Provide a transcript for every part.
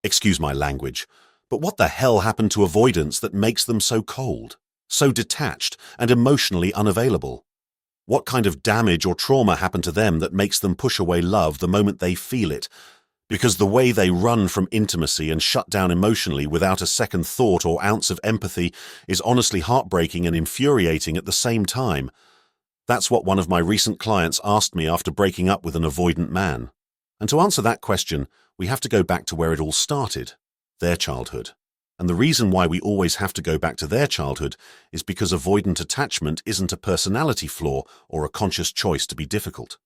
Excuse my language, but what the hell happened to avoidance that makes them so cold, so detached, and emotionally unavailable? What kind of damage or trauma happened to them that makes them push away love the moment they feel it? Because the way they run from intimacy and shut down emotionally without a second thought or ounce of empathy is honestly heartbreaking and infuriating at the same time. That's what one of my recent clients asked me after breaking up with an avoidant man. And to answer that question, we have to go back to where it all started, their childhood. And the reason why we always have to go back to their childhood is because avoidant attachment isn't a personality flaw or a conscious choice to be difficult.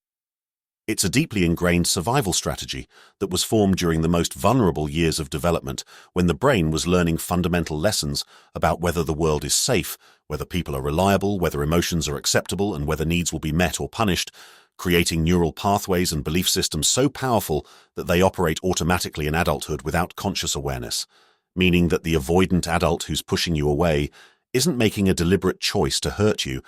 It's a deeply ingrained survival strategy that was formed during the most vulnerable years of development, when the brain was learning fundamental lessons about whether the world is safe, whether people are reliable, whether emotions are acceptable, and whether needs will be met or punished, creating neural pathways and belief systems so powerful that they operate automatically in adulthood without conscious awareness, meaning that the avoidant adult who's pushing you away isn't making a deliberate choice to hurt you,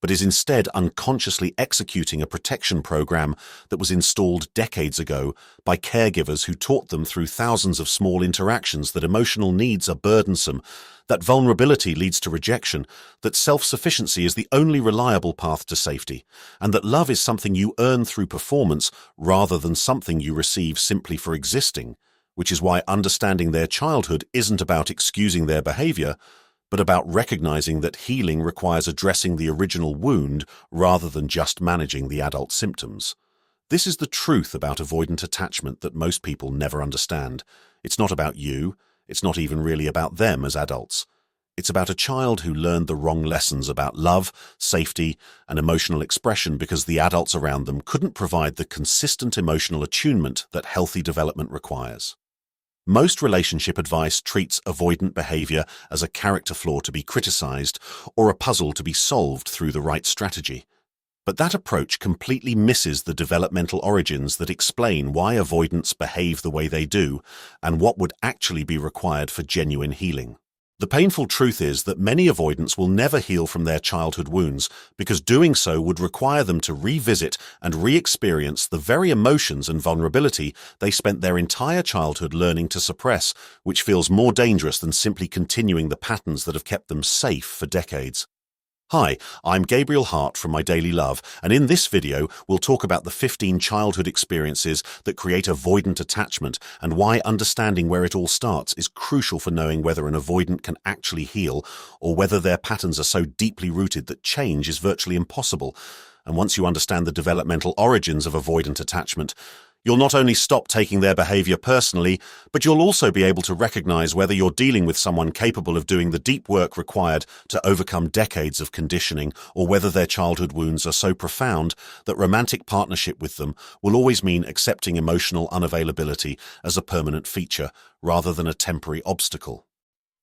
but is instead unconsciously executing a protection program that was installed decades ago by caregivers who taught them through thousands of small interactions that emotional needs are burdensome, that vulnerability leads to rejection, that self-sufficiency is the only reliable path to safety, and that love is something you earn through performance rather than something you receive simply for existing, which is why understanding their childhood isn't about excusing their behavior, but about recognizing that healing requires addressing the original wound rather than just managing the adult symptoms. This is the truth about avoidant attachment that most people never understand. It's not about you. It's not even really about them as adults. It's about a child who learned the wrong lessons about love, safety, and emotional expression because the adults around them couldn't provide the consistent emotional attunement that healthy development requires. Most relationship advice treats avoidant behavior as a character flaw to be criticized or a puzzle to be solved through the right strategy. But that approach completely misses the developmental origins that explain why avoidants behave the way they do and what would actually be required for genuine healing. The painful truth is that many avoidants will never heal from their childhood wounds because doing so would require them to revisit and re-experience the very emotions and vulnerability they spent their entire childhood learning to suppress, which feels more dangerous than simply continuing the patterns that have kept them safe for decades. Hi, I'm Gabriel Hart from MyDailyLove, and in this video we'll talk about the 15 childhood experiences that create avoidant attachment and why understanding where it all starts is crucial for knowing whether an avoidant can actually heal or whether their patterns are so deeply rooted that change is virtually impossible. And once you understand the developmental origins of avoidant attachment, you'll not only stop taking their behavior personally, but you'll also be able to recognize whether you're dealing with someone capable of doing the deep work required to overcome decades of conditioning, or whether their childhood wounds are so profound that romantic partnership with them will always mean accepting emotional unavailability as a permanent feature rather than a temporary obstacle.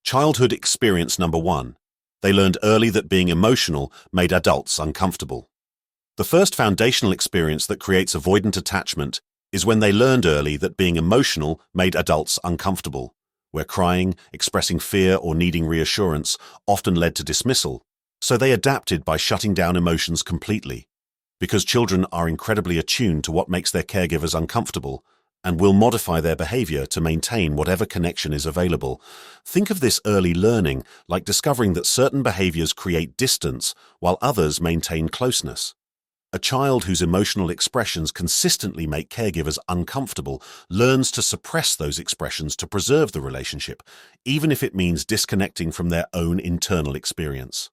Childhood experience number 1. They learned early that being emotional made adults uncomfortable. The first foundational experience that creates avoidant attachment is when they learned early that being emotional made adults uncomfortable, where crying, expressing fear, or needing reassurance often led to dismissal, so they adapted by shutting down emotions completely. Because children are incredibly attuned to what makes their caregivers uncomfortable and will modify their behavior to maintain whatever connection is available. Think of this early learning like discovering that certain behaviors create distance while others maintain closeness. A child whose emotional expressions consistently make caregivers uncomfortable learns to suppress those expressions to preserve the relationship, even if it means disconnecting from their own internal experience.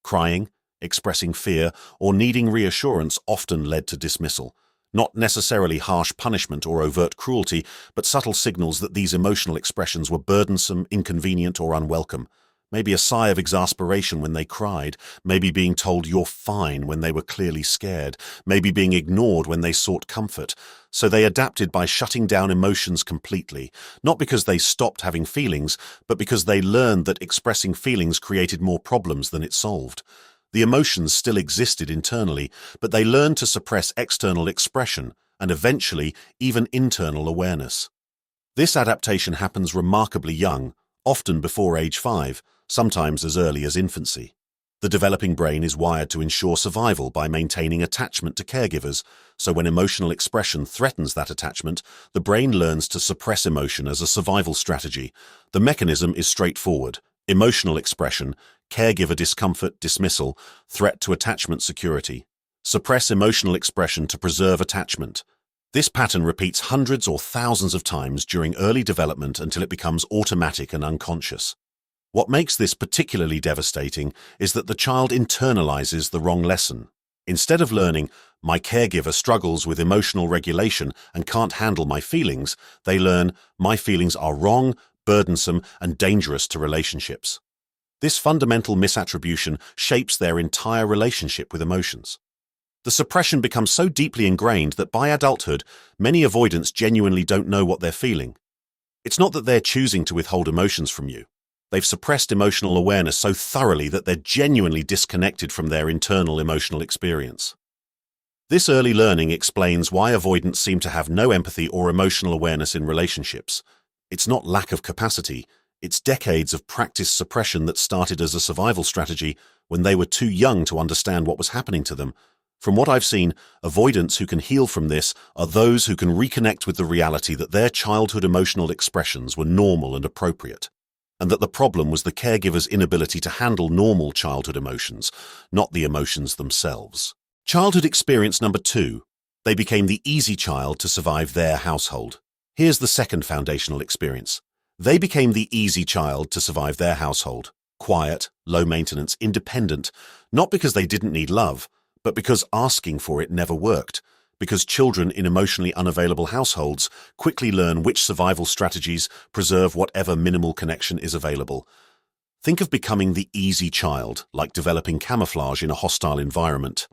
Crying, expressing fear, or needing reassurance often led to dismissal, not necessarily harsh punishment or overt cruelty, but subtle signals that these emotional expressions were burdensome, inconvenient, or unwelcome. Maybe a sigh of exasperation when they cried, maybe being told you're fine when they were clearly scared, maybe being ignored when they sought comfort. So they adapted by shutting down emotions completely, not because they stopped having feelings, but because they learned that expressing feelings created more problems than it solved. The emotions still existed internally, but they learned to suppress external expression and eventually even internal awareness. This adaptation happens remarkably young, often before age 5, sometimes as early as infancy. The developing brain is wired to ensure survival by maintaining attachment to caregivers, so when emotional expression threatens that attachment, the brain learns to suppress emotion as a survival strategy. The mechanism is straightforward. Emotional expression, caregiver discomfort, dismissal, threat to attachment security. Suppress emotional expression to preserve attachment. This pattern repeats hundreds or thousands of times during early development until it becomes automatic and unconscious. What makes this particularly devastating is that the child internalizes the wrong lesson. Instead of learning, my caregiver struggles with emotional regulation and can't handle my feelings, they learn, my feelings are wrong, burdensome, and dangerous to relationships. This fundamental misattribution shapes their entire relationship with emotions. The suppression becomes so deeply ingrained that by adulthood, many avoidants genuinely don't know what they're feeling. It's not that they're choosing to withhold emotions from you. They've suppressed emotional awareness so thoroughly that they're genuinely disconnected from their internal emotional experience. This early learning explains why avoidants seem to have no empathy or emotional awareness in relationships. It's not lack of capacity, it's decades of practiced suppression that started as a survival strategy when they were too young to understand what was happening to them. From what I've seen, avoidants who can heal from this are those who can reconnect with the reality that their childhood emotional expressions were normal and appropriate, and that the problem was the caregiver's inability to handle normal childhood emotions, not the emotions themselves. Childhood experience number 2. They became the easy child to survive their household. Here's the second foundational experience. They became the easy child to survive their household. Quiet, low maintenance, independent, not because they didn't need love, but because asking for it never worked, because children in emotionally unavailable households quickly learn which survival strategies preserve whatever minimal connection is available. Think of becoming the easy child, like developing camouflage in a hostile environment.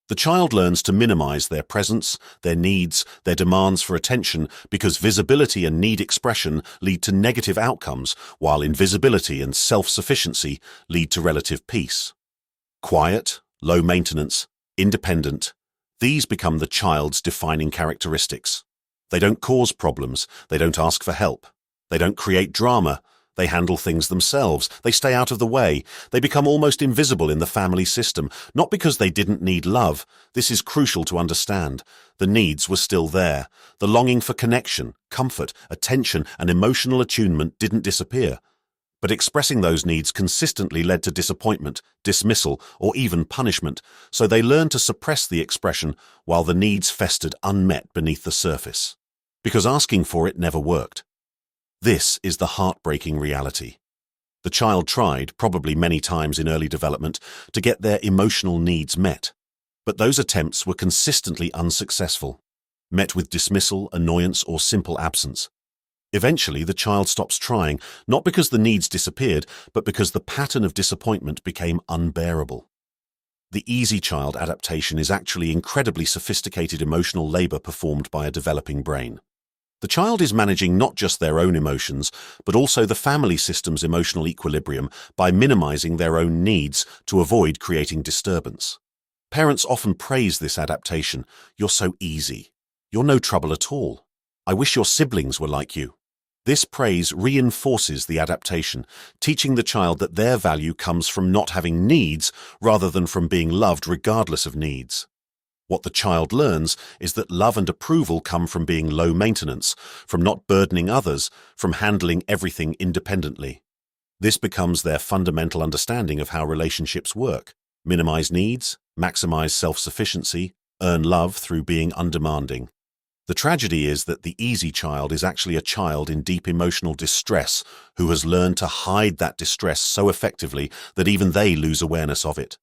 The child learns to minimize their presence, their needs, their demands for attention, because visibility and need expression lead to negative outcomes, while invisibility and self-sufficiency lead to relative peace. Quiet, low maintenance, independent, these become the child's defining characteristics. They don't cause problems, they don't ask for help, they don't create drama, they handle things themselves, they stay out of the way, they become almost invisible in the family system, not because they didn't need love. This is crucial to understand. The needs were still there. The longing for connection, comfort, attention, and emotional attunement didn't disappear. But expressing those needs consistently led to disappointment, dismissal, or even punishment, so they learned to suppress the expression while the needs festered unmet beneath the surface. Because asking for it never worked. This is the heartbreaking reality. The child tried, probably many times in early development, to get their emotional needs met. But those attempts were consistently unsuccessful, met with dismissal, annoyance, or simple absence. Eventually, the child stops trying, not because the needs disappeared, but because the pattern of disappointment became unbearable. The easy child adaptation is actually incredibly sophisticated emotional labor performed by a developing brain. The child is managing not just their own emotions, but also the family system's emotional equilibrium by minimizing their own needs to avoid creating disturbance. Parents often praise this adaptation. You're so easy. You're no trouble at all. I wish your siblings were like you. This praise reinforces the adaptation, teaching the child that their value comes from not having needs rather than from being loved regardless of needs. What the child learns is that love and approval come from being low maintenance, from not burdening others, from handling everything independently. This becomes their fundamental understanding of how relationships work. Minimize needs, maximize self-sufficiency, earn love through being undemanding. The tragedy is that the easy child is actually a child in deep emotional distress who has learned to hide that distress so effectively that even they lose awareness of it.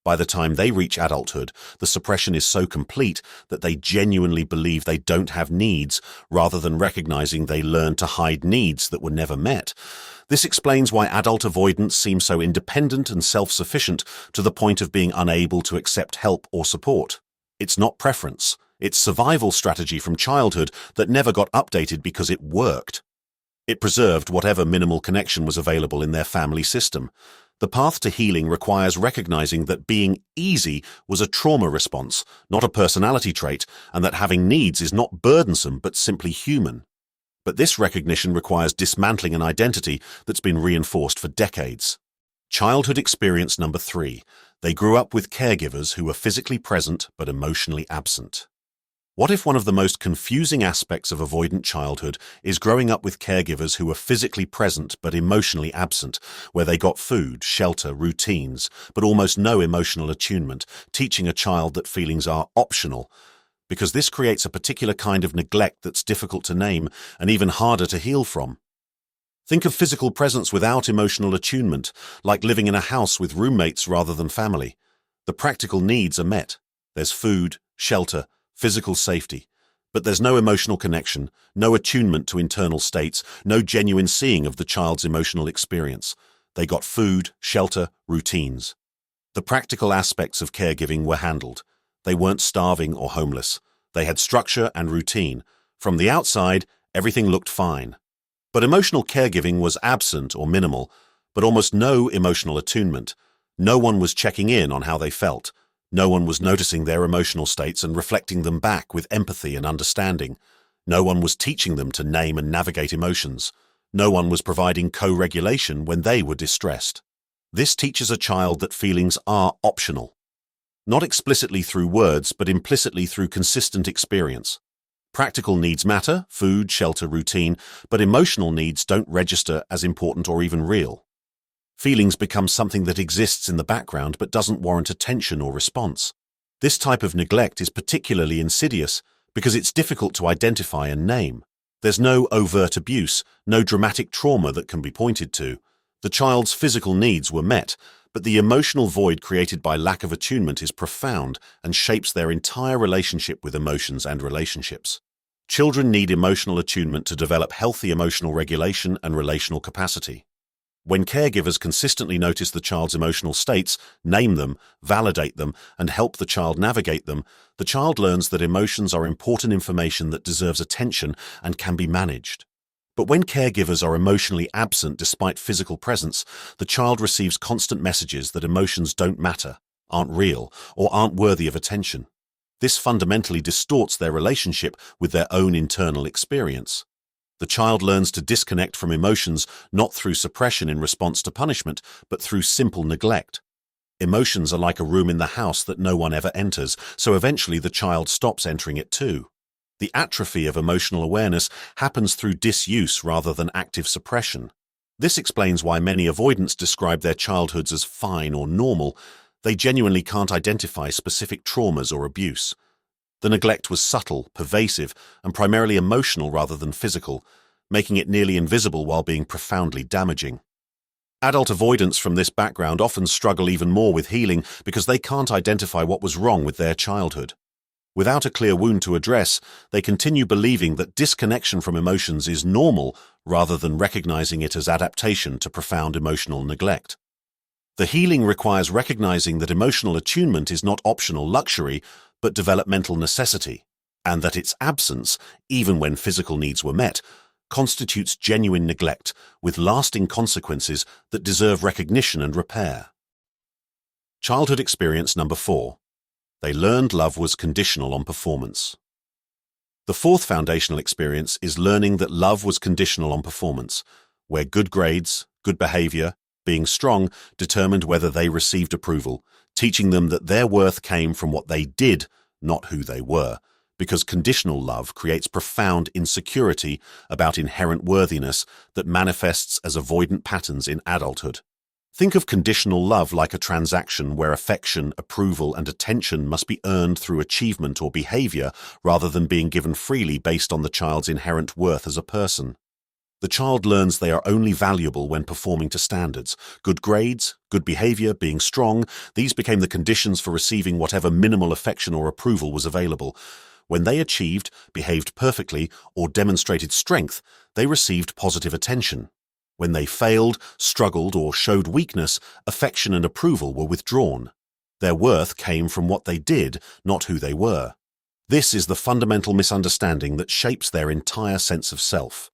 By the time they reach adulthood, the suppression is so complete that they genuinely believe they don't have needs, rather than recognizing they learned to hide needs that were never met. This explains why adult avoidants seem so independent and self-sufficient to the point of being unable to accept help or support. It's not preference. It's survival strategy from childhood that never got updated because it worked. It preserved whatever minimal connection was available in their family system. The path to healing requires recognizing that being easy was a trauma response, not a personality trait, and that having needs is not burdensome but simply human. But this recognition requires dismantling an identity that's been reinforced for decades. Childhood experience number 3. They grew up with caregivers who were physically present but emotionally absent. What if one of the most confusing aspects of avoidant childhood is growing up with caregivers who were physically present but emotionally absent, where they got food, shelter, routines, but almost no emotional attunement, teaching a child that feelings are optional, because this creates a particular kind of neglect that's difficult to name and even harder to heal from. Think of physical presence without emotional attunement, like living in a house with roommates rather than family. The practical needs are met. There's food, shelter, physical safety. But there's no emotional connection, no attunement to internal states, no genuine seeing of the child's emotional experience. They got food, shelter, routines. The practical aspects of caregiving were handled. They weren't starving or homeless. They had structure and routine. From the outside, everything looked fine. But emotional caregiving was absent or minimal, but almost no emotional attunement. No one was checking in on how they felt. No one was noticing their emotional states and reflecting them back with empathy and understanding. No one was teaching them to name and navigate emotions. No one was providing co-regulation when they were distressed. This teaches a child that feelings are optional. Not explicitly through words, but implicitly through consistent experience. Practical needs matter, food, shelter, routine, but emotional needs don't register as important or even real. Feelings become something that exists in the background but doesn't warrant attention or response. This type of neglect is particularly insidious because it's difficult to identify and name. There's no overt abuse, no dramatic trauma that can be pointed to. The child's physical needs were met, but the emotional void created by lack of attunement is profound and shapes their entire relationship with emotions and relationships. Children need emotional attunement to develop healthy emotional regulation and relational capacity. When caregivers consistently notice the child's emotional states, name them, validate them, and help the child navigate them, the child learns that emotions are important information that deserves attention and can be managed. But when caregivers are emotionally absent despite physical presence, the child receives constant messages that emotions don't matter, aren't real, or aren't worthy of attention. This fundamentally distorts their relationship with their own internal experience. The child learns to disconnect from emotions not through suppression in response to punishment, but through simple neglect. Emotions are like a room in the house that no one ever enters, so eventually the child stops entering it too. The atrophy of emotional awareness happens through disuse rather than active suppression. This explains why many avoidants describe their childhoods as fine or normal. They genuinely can't identify specific traumas or abuse. The neglect was subtle, pervasive, and primarily emotional rather than physical, making it nearly invisible while being profoundly damaging. Adult avoidants from this background often struggle even more with healing because they can't identify what was wrong with their childhood. Without a clear wound to address, they continue believing that disconnection from emotions is normal rather than recognizing it as adaptation to profound emotional neglect. The healing requires recognizing that emotional attunement is not optional luxury, but developmental necessity, and that its absence, even when physical needs were met, constitutes genuine neglect with lasting consequences that deserve recognition and repair. Childhood experience number 4. They learned love was conditional on performance. The fourth foundational experience is learning that love was conditional on performance, where good grades, good behavior, being strong determined whether they received approval, teaching them that their worth came from what they did, not who they were, because conditional love creates profound insecurity about inherent worthiness that manifests as avoidant patterns in adulthood. Think of conditional love like a transaction where affection, approval, and attention must be earned through achievement or behavior rather than being given freely based on the child's inherent worth as a person. The child learns they are only valuable when performing to standards. Good grades, good behavior, being strong, these became the conditions for receiving whatever minimal affection or approval was available. When they achieved, behaved perfectly, or demonstrated strength, they received positive attention. When they failed, struggled, or showed weakness, affection and approval were withdrawn. Their worth came from what they did, not who they were. This is the fundamental misunderstanding that shapes their entire sense of self.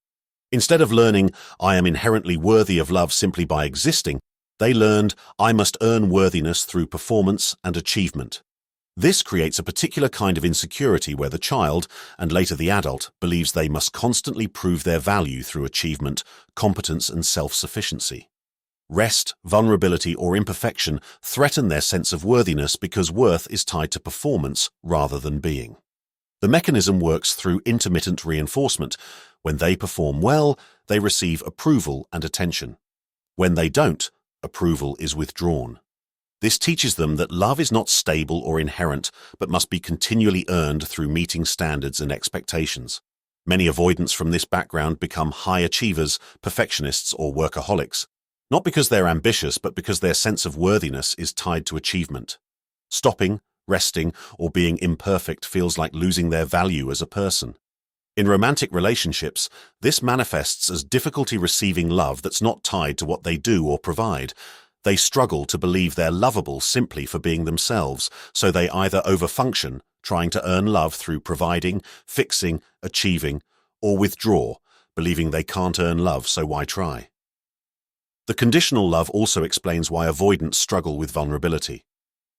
Instead of learning, I am inherently worthy of love simply by existing, they learned, I must earn worthiness through performance and achievement. This creates a particular kind of insecurity where the child, and later the adult, believes they must constantly prove their value through achievement, competence, and self-sufficiency. Rest, vulnerability, or imperfection threaten their sense of worthiness because worth is tied to performance rather than being. The mechanism works through intermittent reinforcement. When they perform well, they receive approval and attention. When they don't, approval is withdrawn. This teaches them that love is not stable or inherent, but must be continually earned through meeting standards and expectations. Many avoidants from this background become high achievers, perfectionists, or workaholics, not because they're ambitious, but because their sense of worthiness is tied to achievement. Stopping, resting, or being imperfect feels like losing their value as a person. In romantic relationships, this manifests as difficulty receiving love that's not tied to what they do or provide. They struggle to believe they're lovable simply for being themselves, so they either overfunction, trying to earn love through providing, fixing, achieving, or withdraw, believing they can't earn love, so why try? The conditional love also explains why avoidants struggle with vulnerability.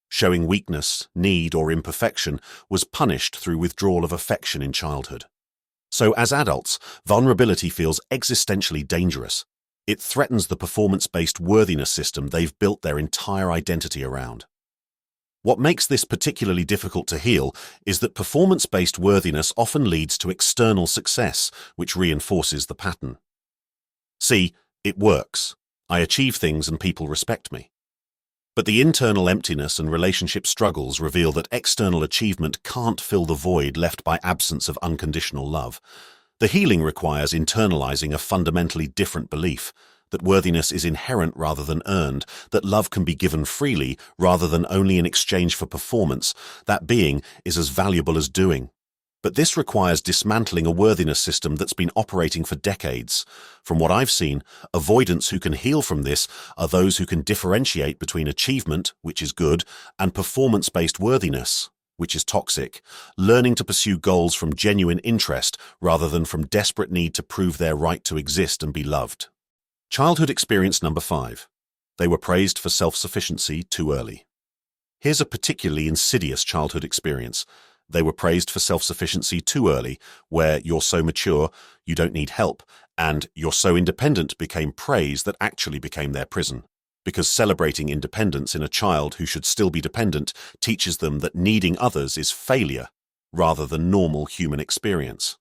Showing weakness, need, or imperfection was punished through withdrawal of affection in childhood. So as adults, vulnerability feels existentially dangerous. It threatens the performance-based worthiness system they've built their entire identity around. What makes this particularly difficult to heal is that performance-based worthiness often leads to external success, which reinforces the pattern. See, it works. I achieve things and people respect me. But the internal emptiness and relationship struggles reveal that external achievement can't fill the void left by absence of unconditional love. The healing requires internalizing a fundamentally different belief, that worthiness is inherent rather than earned, that love can be given freely rather than only in exchange for performance, that being is as valuable as doing. But this requires dismantling a worthiness system that's been operating for decades. From what I've seen, avoidants who can heal from this are those who can differentiate between achievement, which is good, and performance-based worthiness, which is toxic, learning to pursue goals from genuine interest rather than from desperate need to prove their right to exist and be loved. Childhood experience number 5. They were praised for self-sufficiency too early. Here's a particularly insidious childhood experience. They were praised for self-sufficiency too early, where you're so mature, you don't need help, and you're so independent became praise that actually became their prison. Because celebrating independence in a child who should still be dependent teaches them that needing others is failure, rather than normal human experience.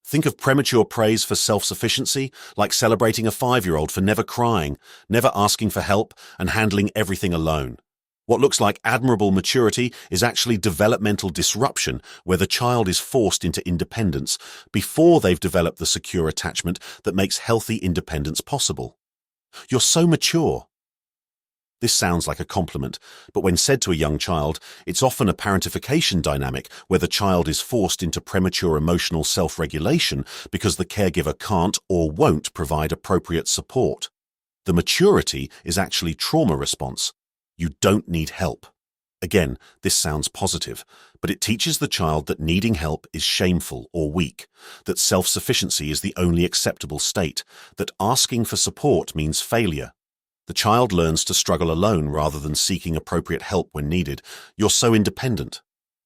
Think of premature praise for self-sufficiency like celebrating a 5-year-old for never crying, never asking for help, and handling everything alone. What looks like admirable maturity is actually developmental disruption, where the child is forced into independence before they've developed the secure attachment that makes healthy independence possible. You're so mature. This sounds like a compliment, but when said to a young child, it's often a parentification dynamic where the child is forced into premature emotional self-regulation because the caregiver can't or won't provide appropriate support. The maturity is actually trauma response. You don't need help. Again, this sounds positive, but it teaches the child that needing help is shameful or weak, that self-sufficiency is the only acceptable state, that asking for support means failure. The child learns to struggle alone rather than seeking appropriate help when needed. You're so independent.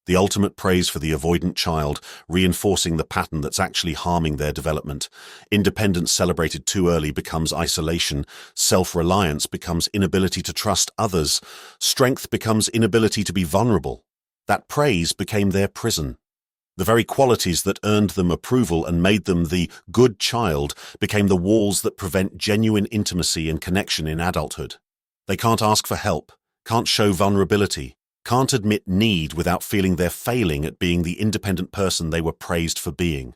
The ultimate praise for the avoidant child, reinforcing the pattern that's actually harming their development. Independence celebrated too early becomes isolation. Self-reliance becomes inability to trust others. Strength becomes inability to be vulnerable. That praise became their prison. The very qualities that earned them approval and made them the good child became the walls that prevent genuine intimacy and connection in adulthood. They can't ask for help, can't show vulnerability, can't admit need without feeling they're failing at being the independent person they were praised for being.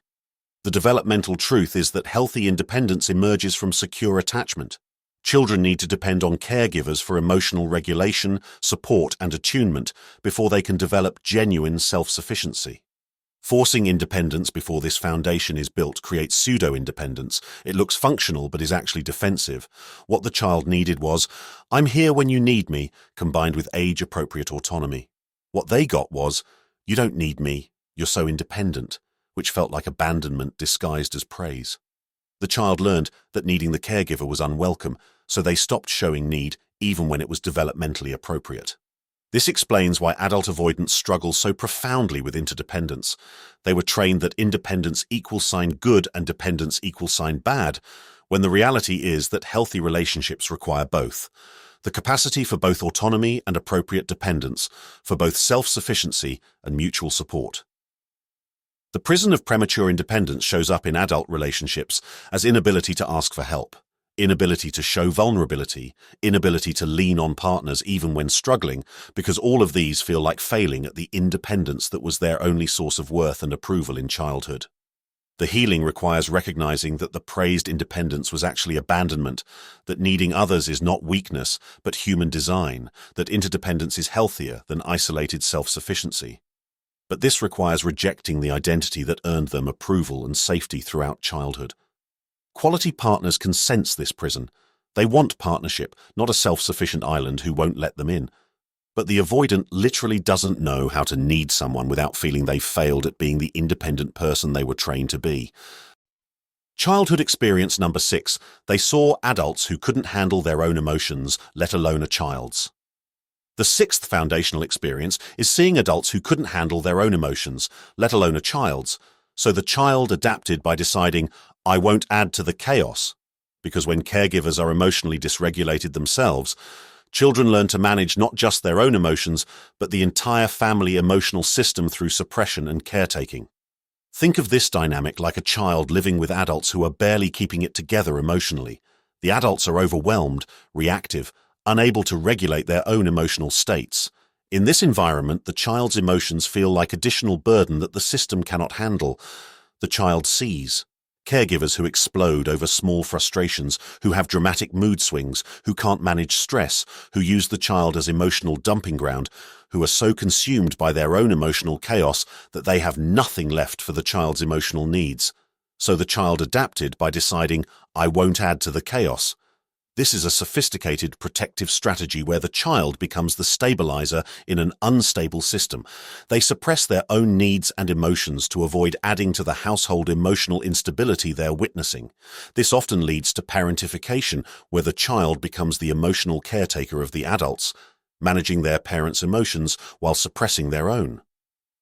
The developmental truth is that healthy independence emerges from secure attachment. Children need to depend on caregivers for emotional regulation, support, and attunement before they can develop genuine self-sufficiency. Forcing independence before this foundation is built creates pseudo-independence. It looks functional but is actually defensive. What the child needed was, "I'm here when you need me," combined with age-appropriate autonomy. What they got was, "You don't need me, you're so independent," which felt like abandonment disguised as praise. The child learned that needing the caregiver was unwelcome, so they stopped showing need even when it was developmentally appropriate. This explains why adult avoidants struggle so profoundly with interdependence. They were trained that independence equals sign good and dependence equals sign bad, when the reality is that healthy relationships require both. The capacity for both autonomy and appropriate dependence, for both self-sufficiency and mutual support. The prison of premature independence shows up in adult relationships as inability to ask for help, inability to show vulnerability, inability to lean on partners even when struggling, because all of these feel like failing at the independence that was their only source of worth and approval in childhood. The healing requires recognizing that the praised independence was actually abandonment, that needing others is not weakness, but human design, that interdependence is healthier than isolated self-sufficiency. But this requires rejecting the identity that earned them approval and safety throughout childhood. Quality partners can sense this prison. They want partnership, not a self-sufficient island who won't let them in. But the avoidant literally doesn't know how to need someone without feeling they've failed at being the independent person they were trained to be. Childhood experience number 6. They saw adults who couldn't handle their own emotions, let alone a child's. The 6th foundational experience is seeing adults who couldn't handle their own emotions, let alone a child's. So the child adapted by deciding, I won't add to the chaos. Because when caregivers are emotionally dysregulated themselves, children learn to manage not just their own emotions, but the entire family emotional system through suppression and caretaking. Think of this dynamic like a child living with adults who are barely keeping it together emotionally. The adults are overwhelmed, reactive, unable to regulate their own emotional states. In this environment, the child's emotions feel like additional burden that the system cannot handle. The child sees caregivers who explode over small frustrations, who have dramatic mood swings, who can't manage stress, who use the child as emotional dumping ground, who are so consumed by their own emotional chaos that they have nothing left for the child's emotional needs. So the child adapted by deciding, I won't add to the chaos. This is a sophisticated protective strategy where the child becomes the stabilizer in an unstable system. They suppress their own needs and emotions to avoid adding to the household emotional instability they're witnessing. This often leads to parentification, where the child becomes the emotional caretaker of the adults, managing their parents' emotions while suppressing their own.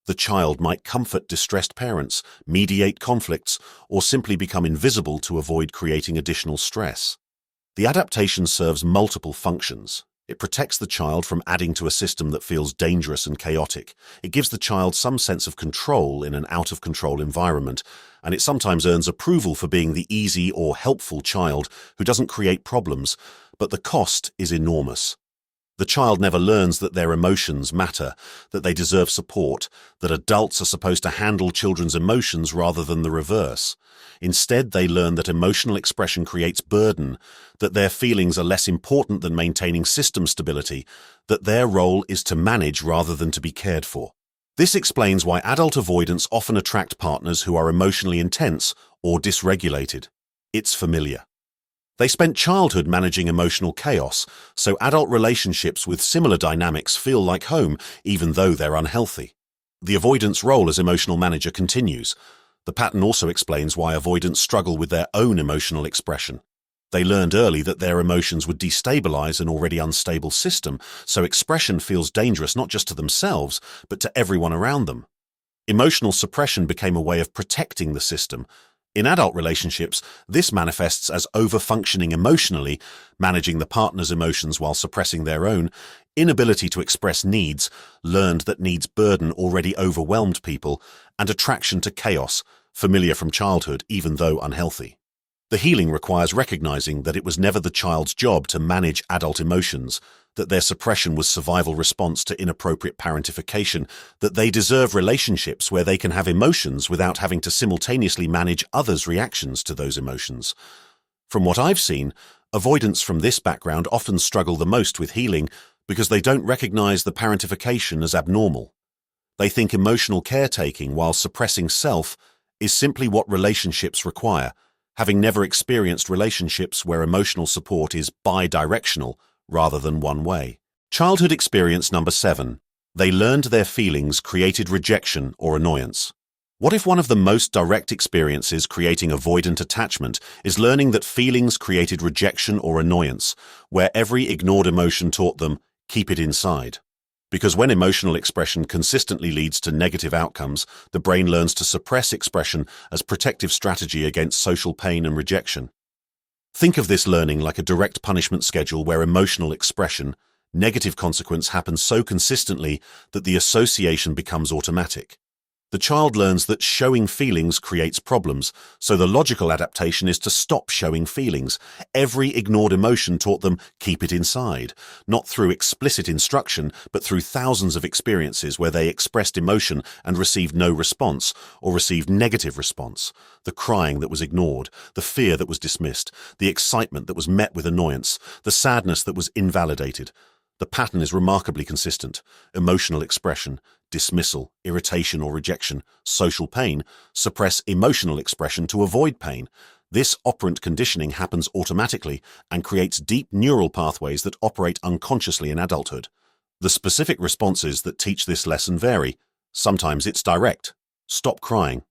The child might comfort distressed parents, mediate conflicts, or simply become invisible to avoid creating additional stress. The adaptation serves multiple functions. It protects the child from adding to a system that feels dangerous and chaotic. It gives the child some sense of control in an out-of-control environment, and it sometimes earns approval for being the easy or helpful child who doesn't create problems, but the cost is enormous. The child never learns that their emotions matter, that they deserve support, that adults are supposed to handle children's emotions rather than the reverse. Instead, they learn that emotional expression creates burden, that their feelings are less important than maintaining system stability, that their role is to manage rather than to be cared for. This explains why adult avoidants often attract partners who are emotionally intense or dysregulated. It's familiar. They spent childhood managing emotional chaos, so adult relationships with similar dynamics feel like home, even though they're unhealthy. The avoidant's role as emotional manager continues. The pattern also explains why avoidants struggle with their own emotional expression. They learned early that their emotions would destabilize an already unstable system, so expression feels dangerous not just to themselves, but to everyone around them. Emotional suppression became a way of protecting the system. In adult relationships, this manifests as over-functioning emotionally, managing the partner's emotions while suppressing their own, inability to express needs, learned that needs burden already overwhelmed people, and attraction to chaos, familiar from childhood even though unhealthy. The healing requires recognizing that it was never the child's job to manage adult emotions, that their suppression was survival response to inappropriate parentification, that they deserve relationships where they can have emotions without having to simultaneously manage others' reactions to those emotions. From what I've seen, avoidants from this background often struggle the most with healing because they don't recognize the parentification as abnormal. They think emotional caretaking while suppressing self is simply what relationships require, having never experienced relationships where emotional support is bi-directional rather than one way. Childhood experience number 7. They learned their feelings created rejection or annoyance. What if one of the most direct experiences creating avoidant attachment is learning that feelings created rejection or annoyance, where every ignored emotion taught them, keep it inside? Because when emotional expression consistently leads to negative outcomes, the brain learns to suppress expression as protective strategy against social pain and rejection. Think of this learning like a direct punishment schedule where emotional expression, negative consequence happens so consistently that the association becomes automatic. The child learns that showing feelings creates problems, so the logical adaptation is to stop showing feelings. Every ignored emotion taught them keep it inside, not through explicit instruction, but through thousands of experiences where they expressed emotion and received no response, or received negative response. The crying that was ignored, the fear that was dismissed, the excitement that was met with annoyance, the sadness that was invalidated. The pattern is remarkably consistent. Emotional expression, dismissal, irritation or rejection, social pain, suppress emotional expression to avoid pain. This operant conditioning happens automatically and creates deep neural pathways that operate unconsciously in adulthood. The specific responses that teach this lesson vary. Sometimes it's direct. Stop crying.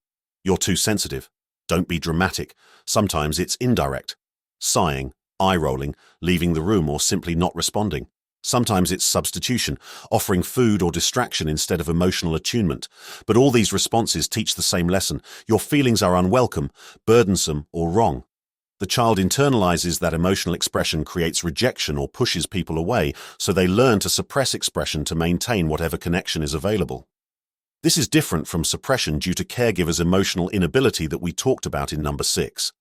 You're too sensitive. Don't be dramatic. Sometimes it's indirect. Sighing, eye-rolling, leaving the room or simply not responding. Sometimes it's substitution, offering food or distraction instead of emotional attunement. But all these responses teach the same lesson. Your feelings are unwelcome, burdensome, or wrong. The child internalizes that emotional expression creates rejection or pushes people away, so they learn to suppress expression to maintain whatever connection is available. This is different from suppression due to caregivers' emotional inability that we talked about in number 6.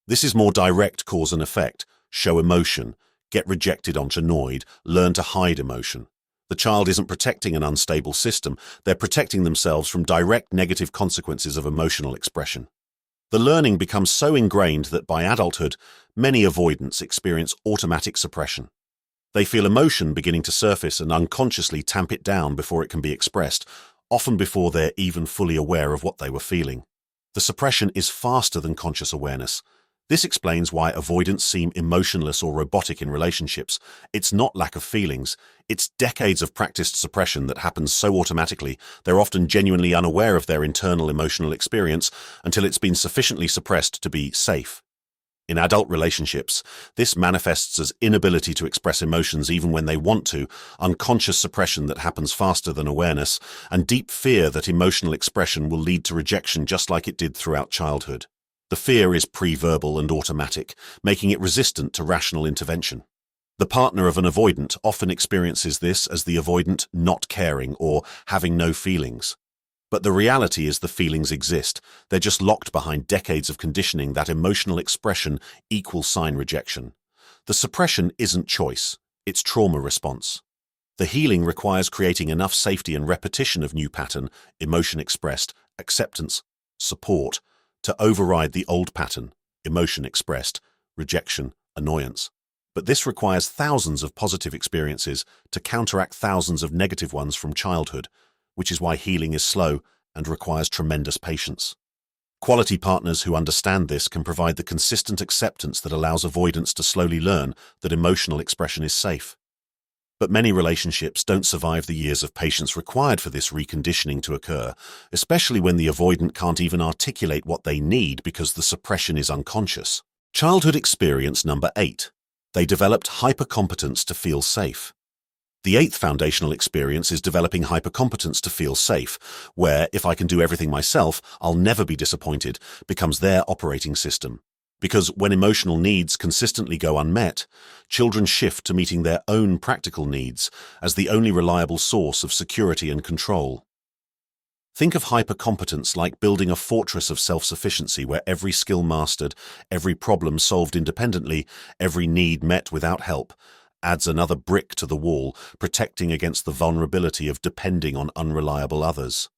This is more direct cause and effect. Show emotion. Get rejected or annoyed, learn to hide emotion. The child isn't protecting an unstable system, they're protecting themselves from direct negative consequences of emotional expression. The learning becomes so ingrained that by adulthood, many avoidants experience automatic suppression. They feel emotion beginning to surface and unconsciously tamp it down before it can be expressed, often before they're even fully aware of what they were feeling. The suppression is faster than conscious awareness. This explains why avoidants seem emotionless or robotic in relationships. It's not lack of feelings. It's decades of practiced suppression that happens so automatically they're often genuinely unaware of their internal emotional experience until it's been sufficiently suppressed to be safe. In adult relationships, this manifests as inability to express emotions even when they want to, unconscious suppression that happens faster than awareness, and deep fear that emotional expression will lead to rejection just like it did throughout childhood. The fear is pre-verbal and automatic, making it resistant to rational intervention. The partner of an avoidant often experiences this as the avoidant not caring or having no feelings. But the reality is the feelings exist. They're just locked behind decades of conditioning that emotional expression equals sign rejection. The suppression isn't choice, it's trauma response. The healing requires creating enough safety and repetition of new pattern, emotion expressed, acceptance, support, to override the old pattern, emotion expressed, rejection, annoyance. But this requires thousands of positive experiences to counteract thousands of negative ones from childhood, which is why healing is slow and requires tremendous patience. Quality partners who understand this can provide the consistent acceptance that allows avoidants to slowly learn that emotional expression is safe. But many relationships don't survive the years of patience required for this reconditioning to occur, especially when the avoidant can't even articulate what they need because the suppression is unconscious. Childhood experience number 8. They developed hyper-competence to feel safe. The 8th foundational experience is developing hyper-competence to feel safe, where, if I can do everything myself, I'll never be disappointed, becomes their operating system. Because when emotional needs consistently go unmet, children shift to meeting their own practical needs as the only reliable source of security and control. Think of hyper-competence like building a fortress of self-sufficiency where every skill mastered, every problem solved independently, every need met without help, adds another brick to the wall, protecting against the vulnerability of depending on unreliable others.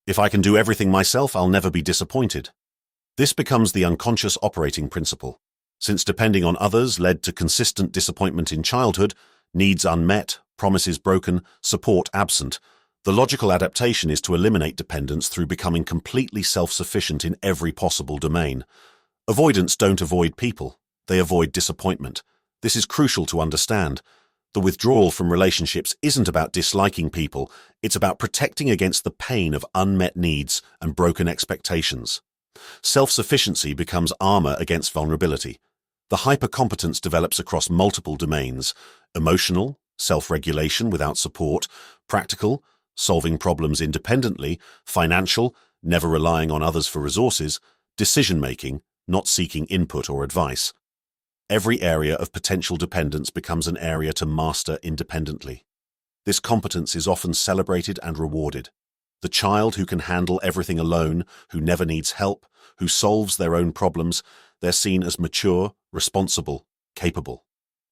If I can do everything myself, I'll never be disappointed. This becomes the unconscious operating principle. Since depending on others led to consistent disappointment in childhood, needs unmet, promises broken, support absent, the logical adaptation is to eliminate dependence through becoming completely self-sufficient in every possible domain. Avoidants don't avoid people, they avoid disappointment. This is crucial to understand. The withdrawal from relationships isn't about disliking people, it's about protecting against the pain of unmet needs and broken expectations. Self-sufficiency becomes armor against vulnerability. The hyper-competence develops across multiple domains: emotional, self-regulation without support; practical, solving problems independently; financial, never relying on others for resources; decision-making, not seeking input or advice. Every area of potential dependence becomes an area to master independently. This competence is often celebrated and rewarded. The child who can handle everything alone, who never needs help, who solves their own problems, they're seen as mature, responsible, capable.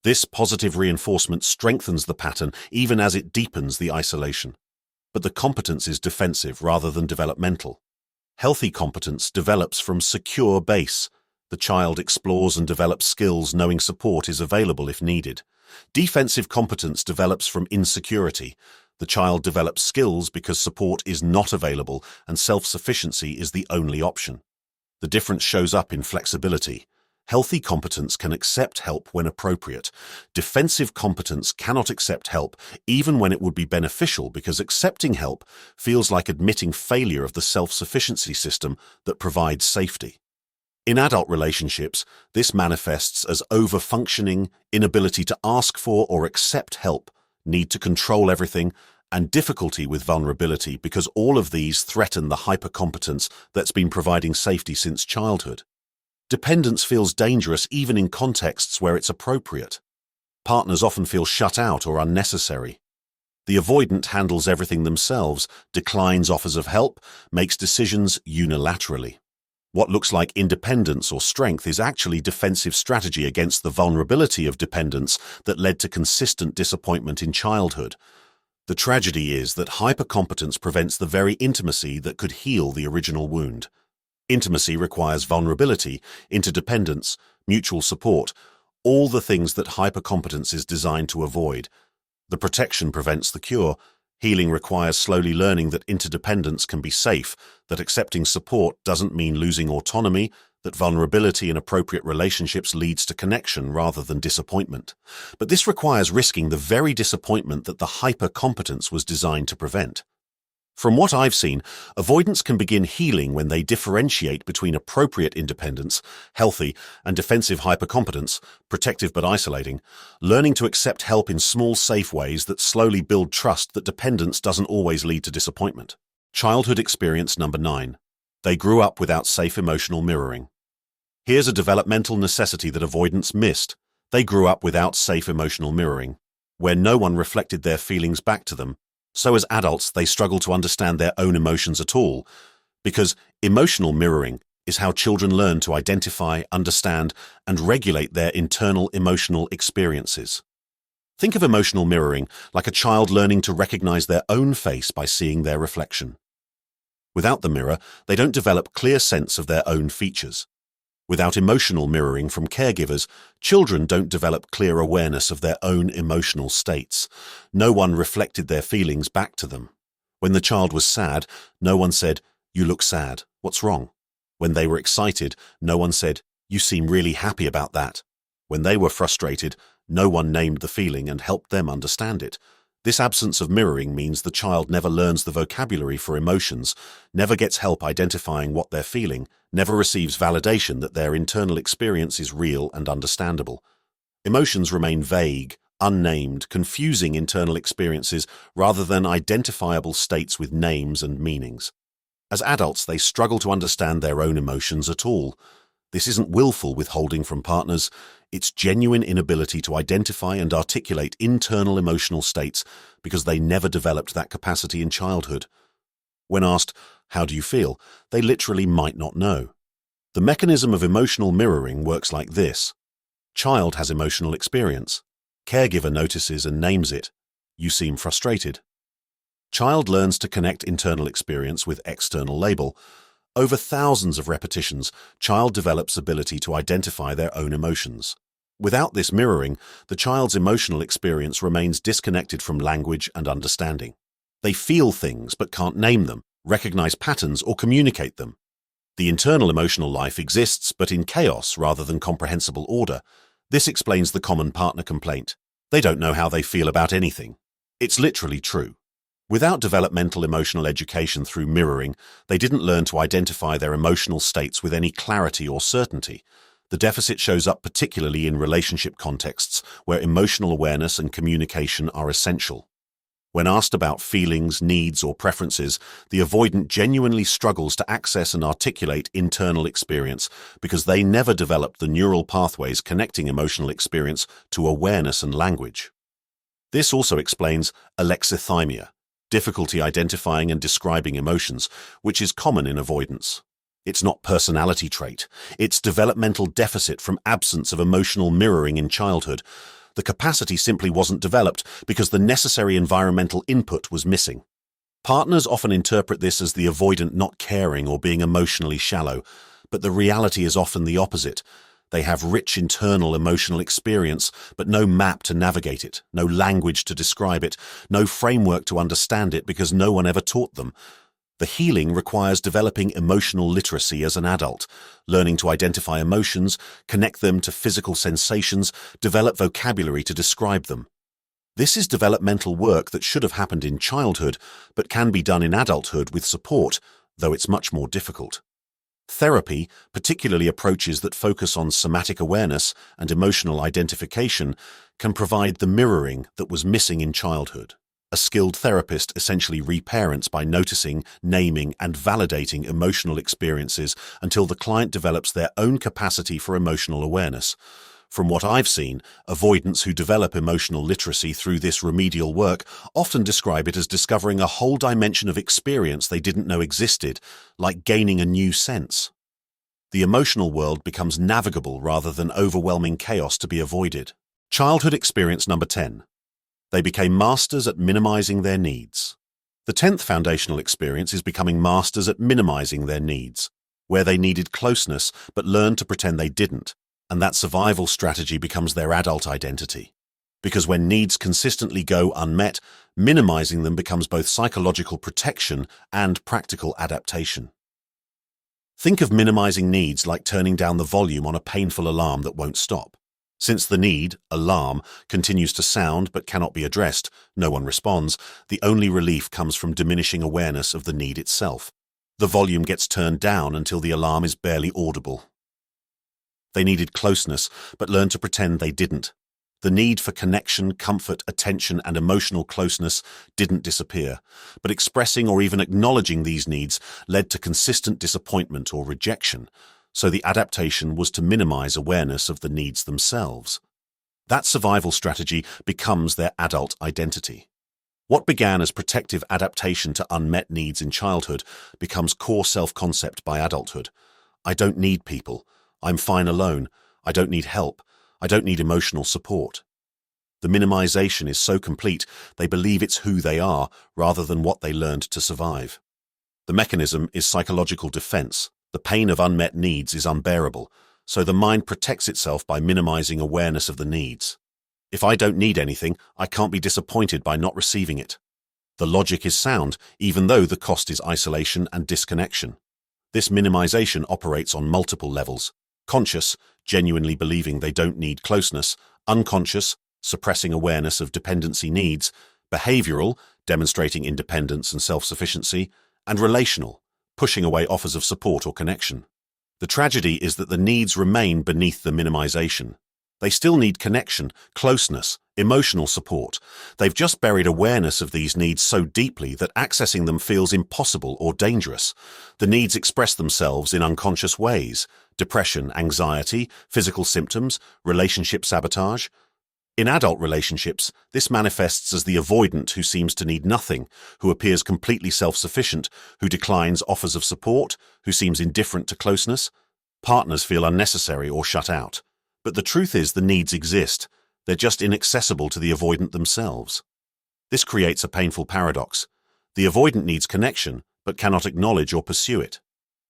This positive reinforcement strengthens the pattern even as it deepens the isolation. But the competence is defensive rather than developmental. Healthy competence develops from secure base. The child explores and develops skills knowing support is available if needed. Defensive competence develops from insecurity. The child develops skills because support is not available and self-sufficiency is the only option. The difference shows up in flexibility. Healthy competence can accept help when appropriate. Defensive competence cannot accept help even when it would be beneficial because accepting help feels like admitting failure of the self-sufficiency system that provides safety. In adult relationships, this manifests as over-functioning, inability to ask for or accept help, need to control everything, and difficulty with vulnerability because all of these threaten the hyper-competence that's been providing safety since childhood. Dependence feels dangerous even in contexts where it's appropriate. Partners often feel shut out or unnecessary. The avoidant handles everything themselves, declines offers of help, makes decisions unilaterally. What looks like independence or strength is actually defensive strategy against the vulnerability of dependence that led to consistent disappointment in childhood. The tragedy is that hypercompetence prevents the very intimacy that could heal the original wound. Intimacy requires vulnerability, interdependence, mutual support, all the things that hypercompetence is designed to avoid. The protection prevents the cure. Healing requires slowly learning that interdependence can be safe, that accepting support doesn't mean losing autonomy, that vulnerability in appropriate relationships leads to connection rather than disappointment. But this requires risking the very disappointment that the hypercompetence was designed to prevent. From what I've seen, avoidants can begin healing when they differentiate between appropriate independence, healthy, and defensive hypercompetence, protective but isolating, learning to accept help in small, safe ways that slowly build trust that dependence doesn't always lead to disappointment. Childhood experience number 9. They grew up without safe emotional mirroring. Here's a developmental necessity that avoidants missed. They grew up without safe emotional mirroring, where no one reflected their feelings back to them. So as adults, they struggle to understand their own emotions at all, because emotional mirroring is how children learn to identify, understand, and regulate their internal emotional experiences. Think of emotional mirroring like a child learning to recognize their own face by seeing their reflection. Without the mirror, they don't develop clear sense of their own features. Without emotional mirroring from caregivers, children don't develop clear awareness of their own emotional states. No one reflected their feelings back to them. When the child was sad, no one said, "You look sad. What's wrong?" When they were excited, no one said, "You seem really happy about that." When they were frustrated, no one named the feeling and helped them understand it. This absence of mirroring means the child never learns the vocabulary for emotions, never gets help identifying what they're feeling, never receives validation that their internal experience is real and understandable. Emotions remain vague, unnamed, confusing internal experiences rather than identifiable states with names and meanings. As adults, they struggle to understand their own emotions at all. This isn't willful withholding from partners. It's genuine inability to identify and articulate internal emotional states because they never developed that capacity in childhood. When asked, "How do you feel?" they literally might not know. The mechanism of emotional mirroring works like this. Child has emotional experience. Caregiver notices and names it. "You seem frustrated." Child learns to connect internal experience with external label. Over thousands of repetitions, child develops ability to identify their own emotions. Without this mirroring, the child's emotional experience remains disconnected from language and understanding. They feel things but can't name them, recognize patterns, or communicate them. The internal emotional life exists but in chaos rather than comprehensible order. This explains the common partner complaint. They don't know how they feel about anything. It's literally true. Without developmental emotional education through mirroring, they didn't learn to identify their emotional states with any clarity or certainty. The deficit shows up particularly in relationship contexts where emotional awareness and communication are essential. When asked about feelings, needs, or preferences, the avoidant genuinely struggles to access and articulate internal experience because they never developed the neural pathways connecting emotional experience to awareness and language. This also explains alexithymia, difficulty identifying and describing emotions, which is common in avoidance. It's not personality trait, it's developmental deficit from absence of emotional mirroring in childhood. The capacity simply wasn't developed because the necessary environmental input was missing. Partners often interpret this as the avoidant not caring or being emotionally shallow, but the reality is often the opposite. They have rich internal emotional experience, but no map to navigate it, no language to describe it, no framework to understand it because no one ever taught them. The healing requires developing emotional literacy as an adult, learning to identify emotions, connect them to physical sensations, develop vocabulary to describe them. This is developmental work that should have happened in childhood, but can be done in adulthood with support, though it's much more difficult. Therapy, particularly approaches that focus on somatic awareness and emotional identification, can provide the mirroring that was missing in childhood. A skilled therapist essentially reparents by noticing, naming, and validating emotional experiences until the client develops their own capacity for emotional awareness. From what I've seen, avoidants who develop emotional literacy through this remedial work often describe it as discovering a whole dimension of experience they didn't know existed, like gaining a new sense. The emotional world becomes navigable rather than overwhelming chaos to be avoided. Childhood experience number 10. They became masters at minimizing their needs. The 10th foundational experience is becoming masters at minimizing their needs, where they needed closeness but learned to pretend they didn't, and that survival strategy becomes their adult identity. Because when needs consistently go unmet, minimizing them becomes both psychological protection and practical adaptation. Think of minimizing needs like turning down the volume on a painful alarm that won't stop. Since the need, alarm, continues to sound but cannot be addressed, no one responds, the only relief comes from diminishing awareness of the need itself. The volume gets turned down until the alarm is barely audible. They needed closeness, but learned to pretend they didn't. The need for connection, comfort, attention, and emotional closeness didn't disappear, but expressing or even acknowledging these needs led to consistent disappointment or rejection. So the adaptation was to minimize awareness of the needs themselves. That survival strategy becomes their adult identity. What began as protective adaptation to unmet needs in childhood becomes core self-concept by adulthood. I don't need people. I'm fine alone. I don't need help. I don't need emotional support. The minimization is so complete, they believe it's who they are rather than what they learned to survive. The mechanism is psychological defense. The pain of unmet needs is unbearable, so the mind protects itself by minimizing awareness of the needs. If I don't need anything, I can't be disappointed by not receiving it. The logic is sound, even though the cost is isolation and disconnection. This minimization operates on multiple levels. Conscious, genuinely believing they don't need closeness. Unconscious, suppressing awareness of dependency needs. Behavioral, demonstrating independence and self-sufficiency. And relational, pushing away offers of support or connection. The tragedy is that the needs remain beneath the minimization. They still need connection, closeness, emotional support. They've just buried awareness of these needs so deeply that accessing them feels impossible or dangerous. The needs express themselves in unconscious ways: depression, anxiety, physical symptoms, relationship sabotage. In adult relationships, this manifests as the avoidant who seems to need nothing, who appears completely self-sufficient, who declines offers of support, who seems indifferent to closeness. Partners feel unnecessary or shut out. But the truth is the needs exist. They're just inaccessible to the avoidant themselves. This creates a painful paradox. The avoidant needs connection, but cannot acknowledge or pursue it.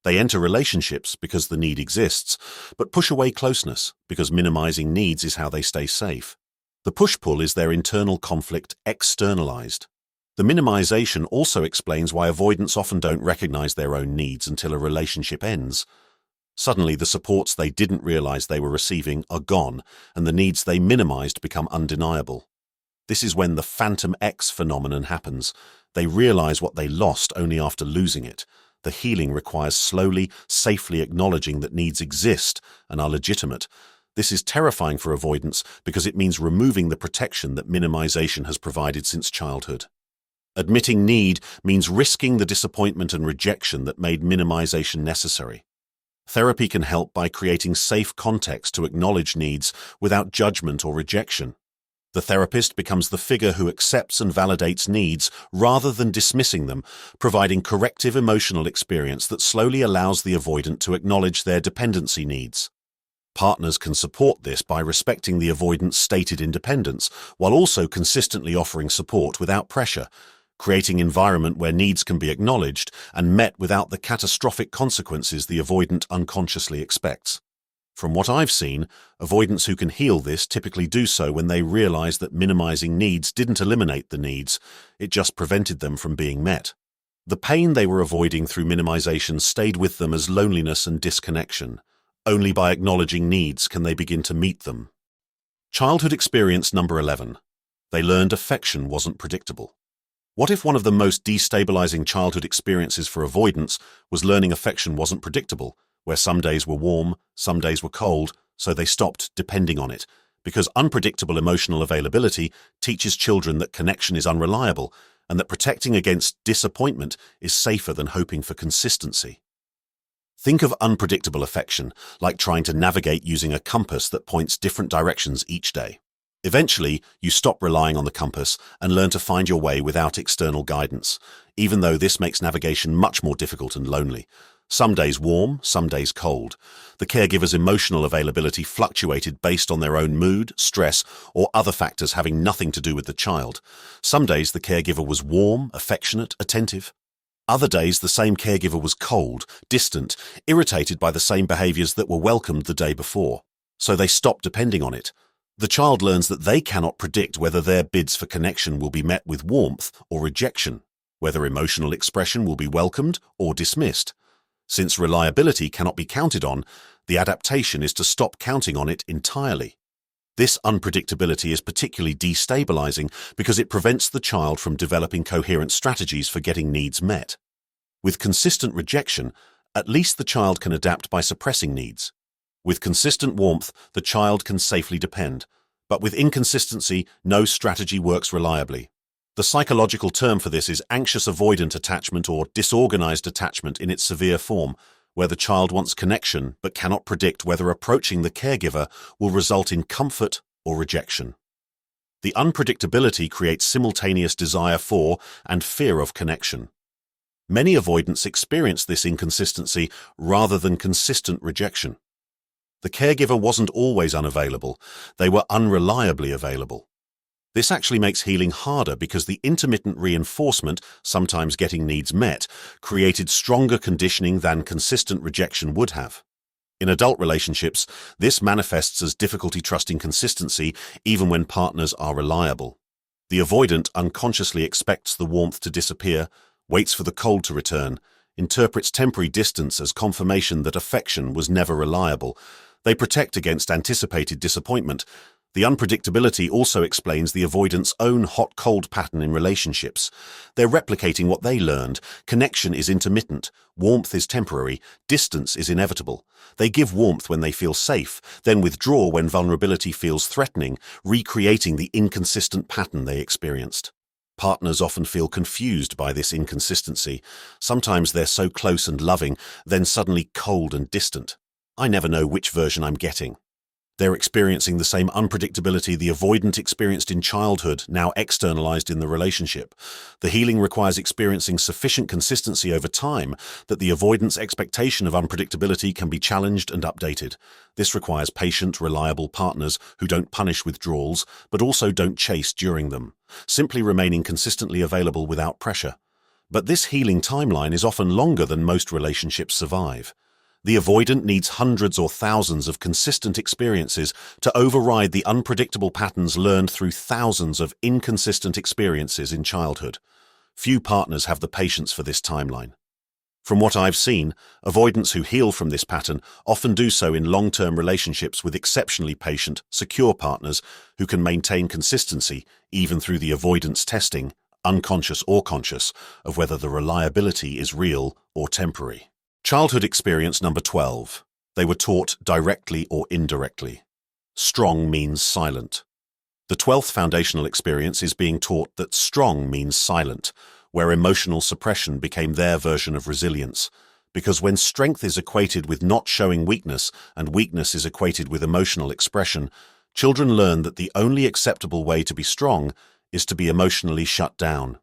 They enter relationships because the need exists, but push away closeness because minimizing needs is how they stay safe. The push-pull is their internal conflict externalized. The minimization also explains why avoidants often don't recognize their own needs until a relationship ends. Suddenly, the supports they didn't realize they were receiving are gone, and the needs they minimized become undeniable. This is when the Phantom X phenomenon happens. They realize what they lost only after losing it. The healing requires slowly, safely acknowledging that needs exist and are legitimate. This is terrifying for avoidance because it means removing the protection that minimization has provided since childhood. Admitting need means risking the disappointment and rejection that made minimization necessary. Therapy can help by creating safe context to acknowledge needs without judgment or rejection. The therapist becomes the figure who accepts and validates needs rather than dismissing them, providing corrective emotional experience that slowly allows the avoidant to acknowledge their dependency needs. Partners can support this by respecting the avoidant's stated independence, while also consistently offering support without pressure, creating an environment where needs can be acknowledged and met without the catastrophic consequences the avoidant unconsciously expects. From what I've seen, avoidants who can heal this typically do so when they realize that minimizing needs didn't eliminate the needs, it just prevented them from being met. The pain they were avoiding through minimization stayed with them as loneliness and disconnection. Only by acknowledging needs can they begin to meet them. Childhood experience number 11. They learned affection wasn't predictable. What if one of the most destabilizing childhood experiences for avoidants was learning affection wasn't predictable, where some days were warm, some days were cold, so they stopped depending on it, because unpredictable emotional availability teaches children that connection is unreliable and that protecting against disappointment is safer than hoping for consistency. Think of unpredictable affection like trying to navigate using a compass that points different directions each day. Eventually, you stop relying on the compass and learn to find your way without external guidance, even though this makes navigation much more difficult and lonely. Some days warm, some days cold. The caregiver's emotional availability fluctuated based on their own mood, stress, or other factors having nothing to do with the child. Some days the caregiver was warm, affectionate, attentive. Other days the same caregiver was cold, distant, irritated by the same behaviors that were welcomed the day before. So they stopped depending on it. The child learns that they cannot predict whether their bids for connection will be met with warmth or rejection, whether emotional expression will be welcomed or dismissed. Since reliability cannot be counted on, the adaptation is to stop counting on it entirely. This unpredictability is particularly destabilizing because it prevents the child from developing coherent strategies for getting needs met. With consistent rejection, at least the child can adapt by suppressing needs. With consistent warmth, the child can safely depend. But with inconsistency, no strategy works reliably. The psychological term for this is anxious avoidant attachment or disorganized attachment in its severe form, where the child wants connection but cannot predict whether approaching the caregiver will result in comfort or rejection. The unpredictability creates simultaneous desire for and fear of connection. Many avoidants experience this inconsistency rather than consistent rejection. The caregiver wasn't always unavailable, they were unreliably available. This actually makes healing harder because the intermittent reinforcement, sometimes getting needs met, created stronger conditioning than consistent rejection would have. In adult relationships, this manifests as difficulty trusting consistency even when partners are reliable. The avoidant unconsciously expects the warmth to disappear, waits for the cold to return, interprets temporary distance as confirmation that affection was never reliable. They protect against anticipated disappointment. The unpredictability also explains the avoidant's own hot-cold pattern in relationships. They're replicating what they learned. Connection is intermittent, warmth is temporary, distance is inevitable. They give warmth when they feel safe, then withdraw when vulnerability feels threatening, recreating the inconsistent pattern they experienced. Partners often feel confused by this inconsistency. Sometimes they're so close and loving, then suddenly cold and distant. I never know which version I'm getting. They're experiencing the same unpredictability the avoidant experienced in childhood, now externalized in the relationship. The healing requires experiencing sufficient consistency over time that the avoidant's expectation of unpredictability can be challenged and updated. This requires patient, reliable partners who don't punish withdrawals, but also don't chase during them, simply remaining consistently available without pressure. But this healing timeline is often longer than most relationships survive. The avoidant needs hundreds or thousands of consistent experiences to override the unpredictable patterns learned through thousands of inconsistent experiences in childhood. Few partners have the patience for this timeline. From what I've seen, avoidants who heal from this pattern often do so in long-term relationships with exceptionally patient, secure partners who can maintain consistency even through the avoidance testing, unconscious or conscious, of whether the reliability is real or temporary. Childhood experience number 12. They were taught directly or indirectly. Strong means silent. The 12th foundational experience is being taught that strong means silent, where emotional suppression became their version of resilience. Because when strength is equated with not showing weakness and weakness is equated with emotional expression, children learn that the only acceptable way to be strong is to be emotionally shut down.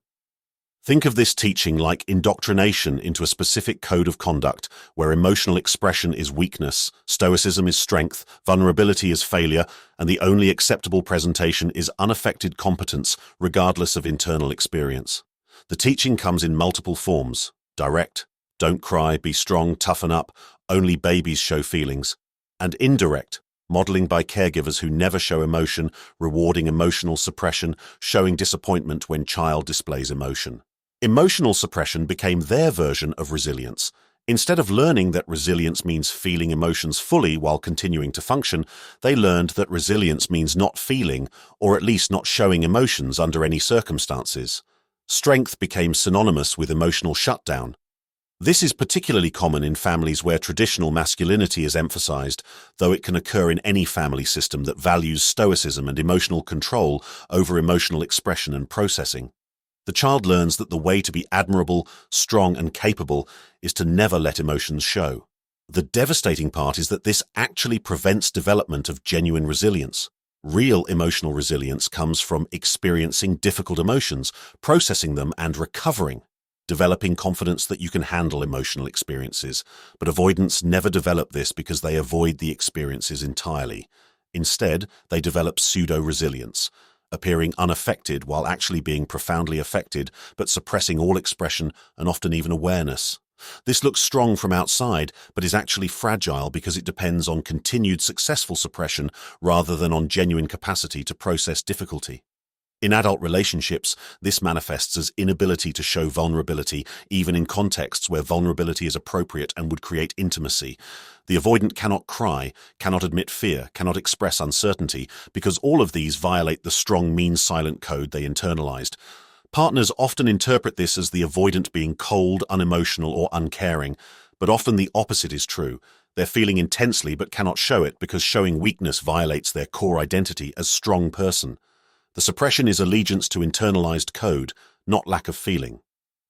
Think of this teaching like indoctrination into a specific code of conduct where emotional expression is weakness, stoicism is strength, vulnerability is failure, and the only acceptable presentation is unaffected competence regardless of internal experience. The teaching comes in multiple forms: direct, don't cry, be strong, toughen up, only babies show feelings, and indirect, modeling by caregivers who never show emotion, rewarding emotional suppression, showing disappointment when child displays emotion. Emotional suppression became their version of resilience. Instead of learning that resilience means feeling emotions fully while continuing to function, they learned that resilience means not feeling, or at least not showing emotions under any circumstances. Strength became synonymous with emotional shutdown. This is particularly common in families where traditional masculinity is emphasized, though it can occur in any family system that values stoicism and emotional control over emotional expression and processing. The child learns that the way to be admirable, strong, and capable is to never let emotions show. The devastating part is that this actually prevents development of genuine resilience. Real emotional resilience comes from experiencing difficult emotions, processing them, and recovering, developing confidence that you can handle emotional experiences. But avoidants never develop this because they avoid the experiences entirely. Instead, they develop pseudo-resilience, appearing unaffected while actually being profoundly affected, but suppressing all expression and often even awareness. This looks strong from outside, but is actually fragile because it depends on continued successful suppression rather than on genuine capacity to process difficulty. In adult relationships, this manifests as inability to show vulnerability, even in contexts where vulnerability is appropriate and would create intimacy. The avoidant cannot cry, cannot admit fear, cannot express uncertainty, because all of these violate the strong means-silent code they internalized. Partners often interpret this as the avoidant being cold, unemotional, or uncaring, but often the opposite is true. They're feeling intensely but cannot show it because showing weakness violates their core identity as strong person. The suppression is allegiance to internalized code, not lack of feeling.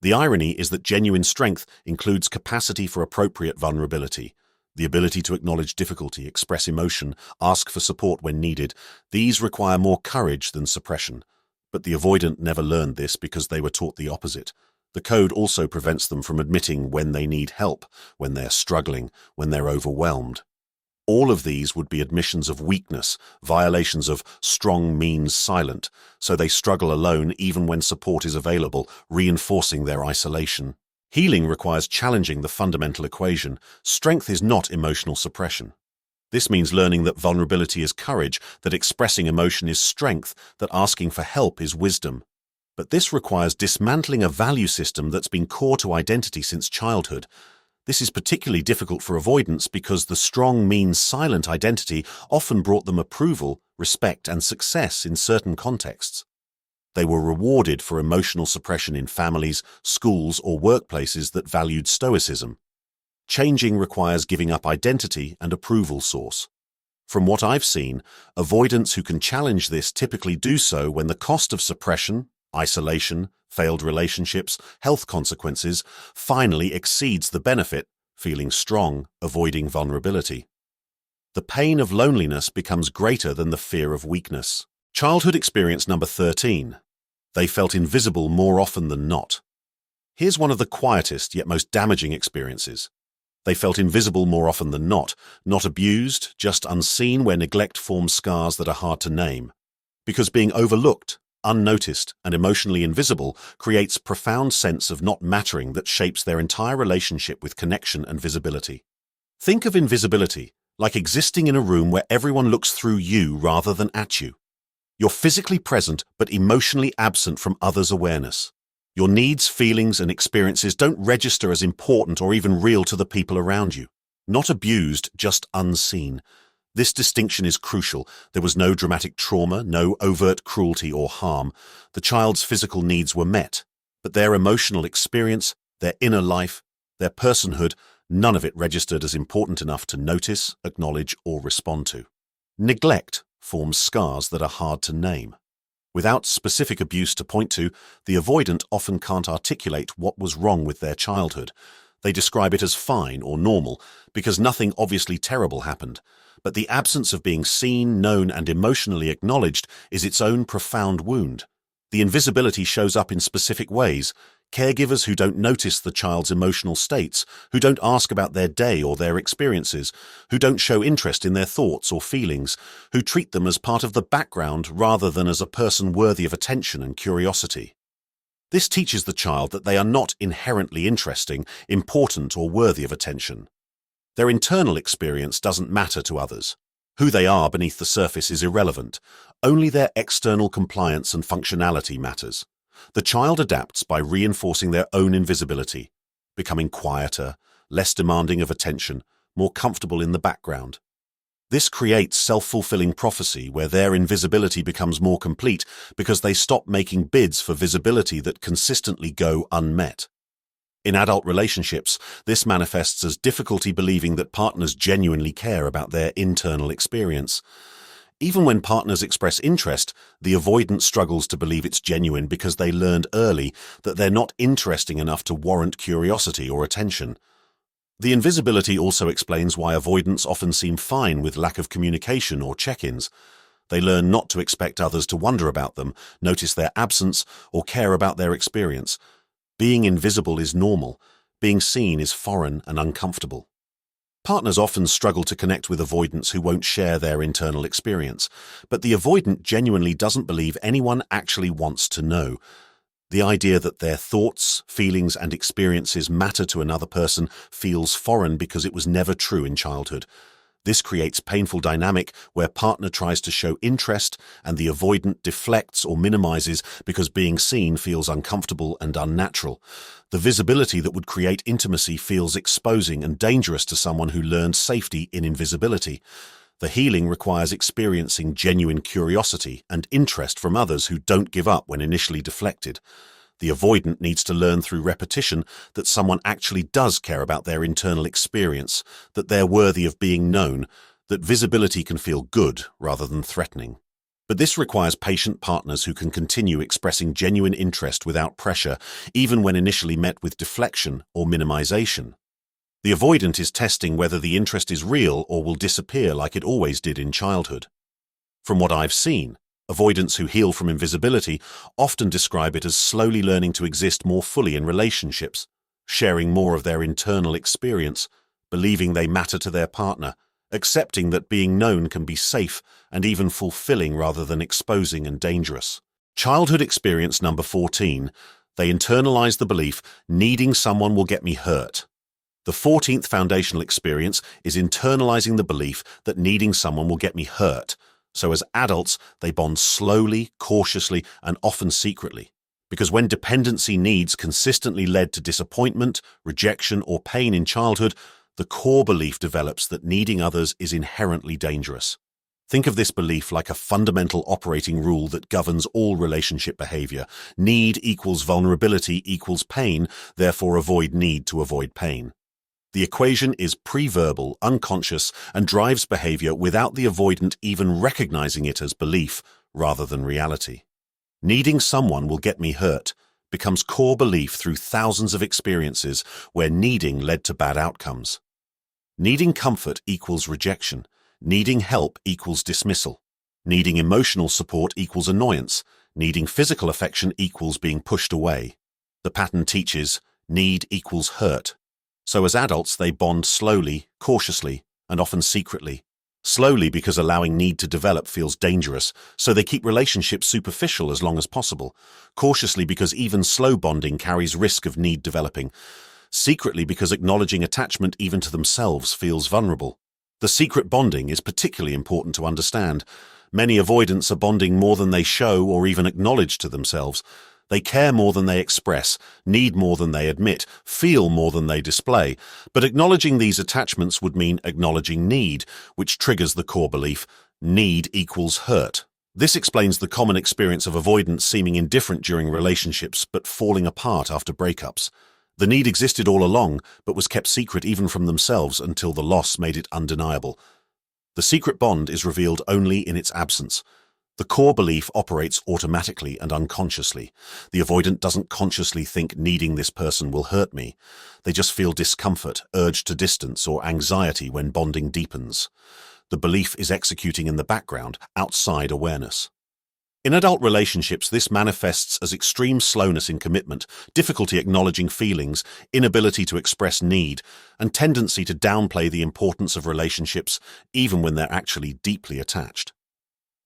The irony is that genuine strength includes capacity for appropriate vulnerability, the ability to acknowledge difficulty, express emotion, ask for support when needed. These require more courage than suppression. But the avoidant never learned this because they were taught the opposite. The code also prevents them from admitting when they need help, when they're struggling, when they're overwhelmed. All of these would be admissions of weakness, violations of strong means silent, so they struggle alone even when support is available, reinforcing their isolation. Healing requires challenging the fundamental equation. Strength is not emotional suppression. This means learning that vulnerability is courage, that expressing emotion is strength, that asking for help is wisdom. But this requires dismantling a value system that's been core to identity since childhood. This is particularly difficult for avoidants because the strong means silent identity often brought them approval, respect, and success in certain contexts. They were rewarded for emotional suppression in families, schools, or workplaces that valued stoicism. Changing requires giving up identity and approval source. From what I've seen, avoidants who can challenge this typically do so when the cost of suppression, isolation, failed relationships, health consequences finally exceeds the benefit, feeling strong, avoiding vulnerability. The pain of loneliness becomes greater than the fear of weakness. Childhood experience number 13. They felt invisible more often than not. Here's one of the quietest yet most damaging experiences. They felt invisible more often than not abused, just unseen where neglect forms scars that are hard to name. Because being overlooked, unnoticed, and emotionally invisible creates a profound sense of not mattering that shapes their entire relationship with connection and visibility. Think of invisibility like existing in a room where everyone looks through you rather than at you. You're physically present but emotionally absent from others' awareness. Your needs, feelings, and experiences don't register as important or even real to the people around you. Not abused, just unseen. This distinction is crucial. There was no dramatic trauma, no overt cruelty or harm. The child's physical needs were met, but their emotional experience, their inner life, their personhood, none of it registered as important enough to notice, acknowledge, or respond to. Neglect, forms scars that are hard to name. Without specific abuse to point to, the avoidant often can't articulate what was wrong with their childhood. They describe it as fine or normal because nothing obviously terrible happened. But the absence of being seen, known, and emotionally acknowledged is its own profound wound. The invisibility shows up in specific ways. Caregivers who don't notice the child's emotional states, who don't ask about their day or their experiences, who don't show interest in their thoughts or feelings, who treat them as part of the background rather than as a person worthy of attention and curiosity. This teaches the child that they are not inherently interesting, important, or worthy of attention. Their internal experience doesn't matter to others. Who they are beneath the surface is irrelevant. Only their external compliance and functionality matters. The child adapts by reinforcing their own invisibility, becoming quieter, less demanding of attention, more comfortable in the background. This creates self-fulfilling prophecy where their invisibility becomes more complete because they stop making bids for visibility that consistently go unmet. In adult relationships, this manifests as difficulty believing that partners genuinely care about their internal experience. Even when partners express interest, the avoidant struggles to believe it's genuine because they learned early that they're not interesting enough to warrant curiosity or attention. The invisibility also explains why avoidants often seem fine with lack of communication or check-ins. They learn not to expect others to wonder about them, notice their absence, or care about their experience. Being invisible is normal. Being seen is foreign and uncomfortable. Partners often struggle to connect with avoidants who won't share their internal experience, but the avoidant genuinely doesn't believe anyone actually wants to know. The idea that their thoughts, feelings, and experiences matter to another person feels foreign because it was never true in childhood. This creates painful dynamic where partner tries to show interest and the avoidant deflects or minimizes because being seen feels uncomfortable and unnatural. The visibility that would create intimacy feels exposing and dangerous to someone who learned safety in invisibility. The healing requires experiencing genuine curiosity and interest from others who don't give up when initially deflected. The avoidant needs to learn through repetition that someone actually does care about their internal experience, that they're worthy of being known, that visibility can feel good rather than threatening. But this requires patient partners who can continue expressing genuine interest without pressure, even when initially met with deflection or minimization. The avoidant is testing whether the interest is real or will disappear like it always did in childhood. From what I've seen, avoidants who heal from invisibility often describe it as slowly learning to exist more fully in relationships, sharing more of their internal experience, believing they matter to their partner, accepting that being known can be safe and even fulfilling rather than exposing and dangerous. Childhood experience number 14, they internalize the belief, needing someone will get me hurt. The 14th foundational experience is internalizing the belief that needing someone will get me hurt. So as adults, they bond slowly, cautiously, and often secretly. Because when dependency needs consistently led to disappointment, rejection, or pain in childhood, the core belief develops that needing others is inherently dangerous. Think of this belief like a fundamental operating rule that governs all relationship behavior. Need equals vulnerability equals pain, therefore avoid need to avoid pain. The equation is pre-verbal, unconscious, and drives behavior without the avoidant even recognizing it as belief rather than reality. Needing someone will get me hurt becomes core belief through thousands of experiences where needing led to bad outcomes. Needing comfort equals rejection. Needing help equals dismissal. Needing emotional support equals annoyance. Needing physical affection equals being pushed away. The pattern teaches need equals hurt. So as adults, they bond slowly, cautiously, and often secretly. Slowly because allowing need to develop feels dangerous, so they keep relationships superficial as long as possible. Cautiously because even slow bonding carries risk of need developing. Secretly because acknowledging attachment even to themselves feels vulnerable. The secret bonding is particularly important to understand. Many avoidants are bonding more than they show or even acknowledge to themselves. They care more than they express, need more than they admit, feel more than they display. But acknowledging these attachments would mean acknowledging need, which triggers the core belief, need equals hurt. This explains the common experience of avoidance seeming indifferent during relationships but falling apart after breakups. The need existed all along, but was kept secret even from themselves until the loss made it undeniable. The secret bond is revealed only in its absence. The core belief operates automatically and unconsciously. The avoidant doesn't consciously think needing this person will hurt me. They just feel discomfort, urge to distance, or anxiety when bonding deepens. The belief is executing in the background, outside awareness. In adult relationships, this manifests as extreme slowness in commitment, difficulty acknowledging feelings, inability to express need, and tendency to downplay the importance of relationships even when they're actually deeply attached.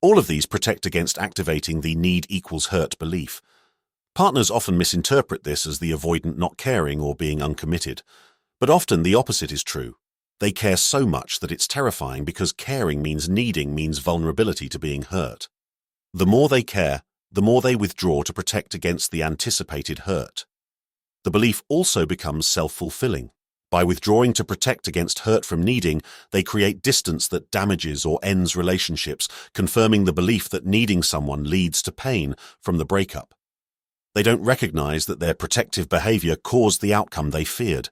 All of these protect against activating the need equals hurt belief. Partners often misinterpret this as the avoidant not caring or being uncommitted, but often the opposite is true. They care so much that it's terrifying because caring means vulnerability to being hurt. The more they care, the more they withdraw to protect against the anticipated hurt. The belief also becomes self-fulfilling. By withdrawing to protect against hurt from needing, they create distance that damages or ends relationships, confirming the belief that needing someone leads to pain from the breakup. They don't recognize that their protective behavior caused the outcome they feared.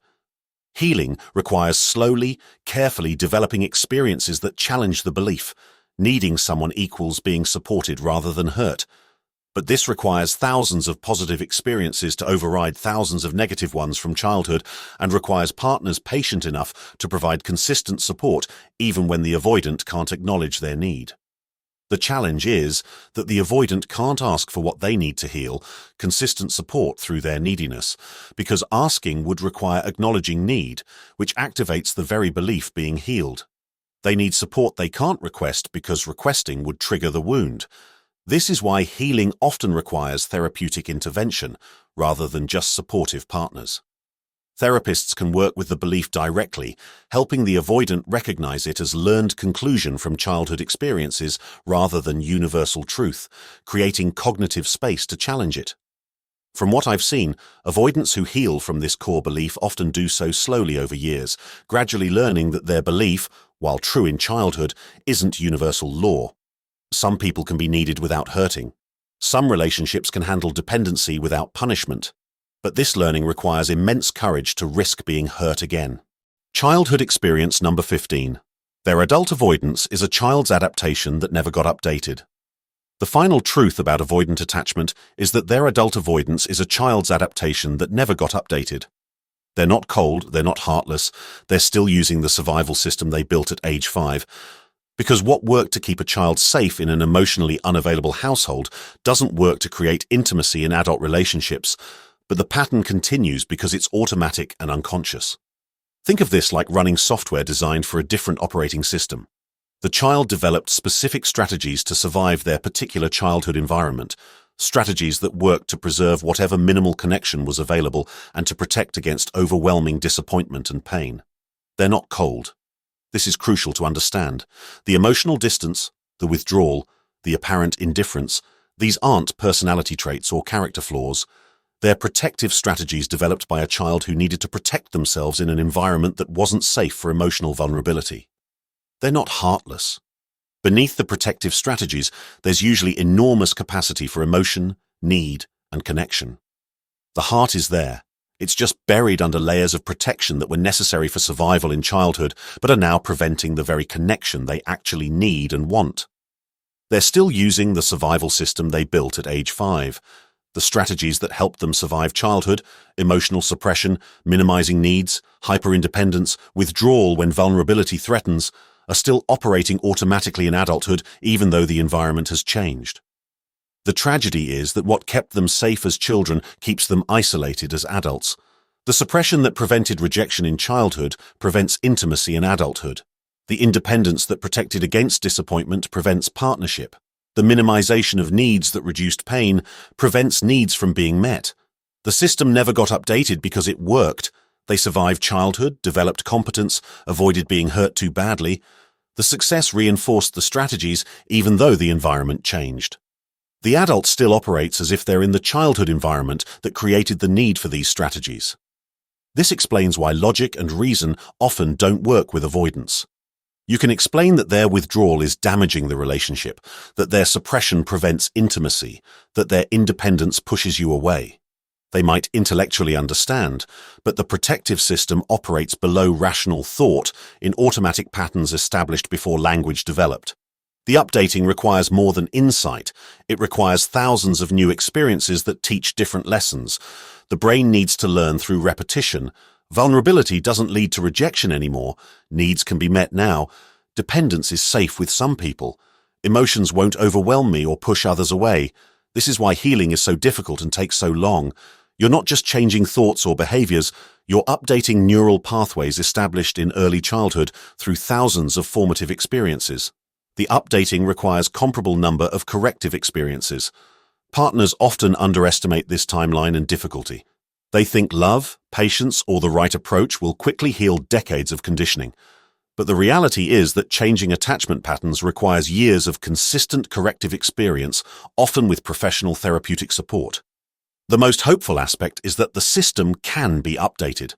Healing requires slowly, carefully developing experiences that challenge the belief. Needing someone equals being supported rather than hurt. But this requires thousands of positive experiences to override thousands of negative ones from childhood, and requires partners patient enough to provide consistent support even when the avoidant can't acknowledge their need. The challenge is that the avoidant can't ask for what they need to heal, consistent support through their neediness, because asking would require acknowledging need, which activates the very belief being healed. They need support they can't request because requesting would trigger the wound. This is why healing often requires therapeutic intervention rather than just supportive partners. Therapists can work with the belief directly, helping the avoidant recognize it as learned conclusion from childhood experiences rather than universal truth, creating cognitive space to challenge it. From what I've seen, avoidants who heal from this core belief often do so slowly over years, gradually learning that their belief, while true in childhood, isn't universal law. Some people can be needed without hurting. Some relationships can handle dependency without punishment. But this learning requires immense courage to risk being hurt again. Childhood experience number 15. Their adult avoidance is a child's adaptation that never got updated. The final truth about avoidant attachment is that their adult avoidance is a child's adaptation that never got updated. They're not cold, they're not heartless, they're still using the survival system they built at age 5. Because what worked to keep a child safe in an emotionally unavailable household doesn't work to create intimacy in adult relationships, but the pattern continues because it's automatic and unconscious. Think of this like running software designed for a different operating system. The child developed specific strategies to survive their particular childhood environment, strategies that worked to preserve whatever minimal connection was available and to protect against overwhelming disappointment and pain. They're not cold. This is crucial to understand. The emotional distance, the withdrawal, the apparent indifference, these aren't personality traits or character flaws. They're protective strategies developed by a child who needed to protect themselves in an environment that wasn't safe for emotional vulnerability. They're not heartless. Beneath the protective strategies, there's usually enormous capacity for emotion, need, and connection. The heart is there. It's just buried under layers of protection that were necessary for survival in childhood, but are now preventing the very connection they actually need and want. They're still using the survival system they built at age 5. The strategies that helped them survive childhood, emotional suppression, minimizing needs, hyper-independence, withdrawal when vulnerability threatens, are still operating automatically in adulthood even though the environment has changed. The tragedy is that what kept them safe as children keeps them isolated as adults. The suppression that prevented rejection in childhood prevents intimacy in adulthood. The independence that protected against disappointment prevents partnership. The minimization of needs that reduced pain prevents needs from being met. The system never got updated because it worked. They survived childhood, developed competence, avoided being hurt too badly. The success reinforced the strategies even though the environment changed. The adult still operates as if they're in the childhood environment that created the need for these strategies. This explains why logic and reason often don't work with avoidance. You can explain that their withdrawal is damaging the relationship, that their suppression prevents intimacy, that their independence pushes you away. They might intellectually understand, but the protective system operates below rational thought in automatic patterns established before language developed. The updating requires more than insight. It requires thousands of new experiences that teach different lessons. The brain needs to learn through repetition. Vulnerability doesn't lead to rejection anymore. Needs can be met now. Dependence is safe with some people. Emotions won't overwhelm me or push others away. This is why healing is so difficult and takes so long. You're not just changing thoughts or behaviors, you're updating neural pathways established in early childhood through thousands of formative experiences. The updating requires comparable number of corrective experiences. Partners often underestimate this timeline and difficulty. They think love, patience, or the right approach will quickly heal decades of conditioning. But the reality is that changing attachment patterns requires years of consistent corrective experience, often with professional therapeutic support. The most hopeful aspect is that the system can be updated.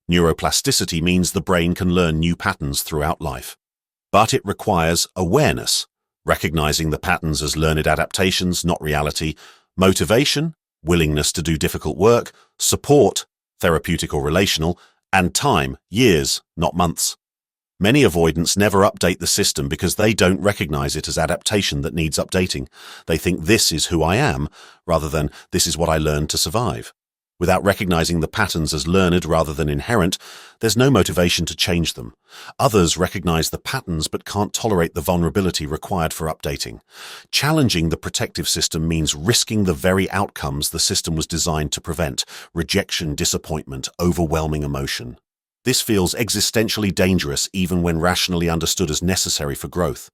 Neuroplasticity means the brain can learn new patterns throughout life. But it requires awareness, recognizing the patterns as learned adaptations, not reality, motivation, willingness to do difficult work, support, therapeutic or relational, and time, years, not months. Many avoidants never update the system because they don't recognize it as adaptation that needs updating. They think this is who I am, rather than this is what I learned to survive. Without recognizing the patterns as learned rather than inherent, there's no motivation to change them. Others recognize the patterns but can't tolerate the vulnerability required for updating. Challenging the protective system means risking the very outcomes the system was designed to prevent: rejection, disappointment, overwhelming emotion. This feels existentially dangerous even when rationally understood as necessary for growth.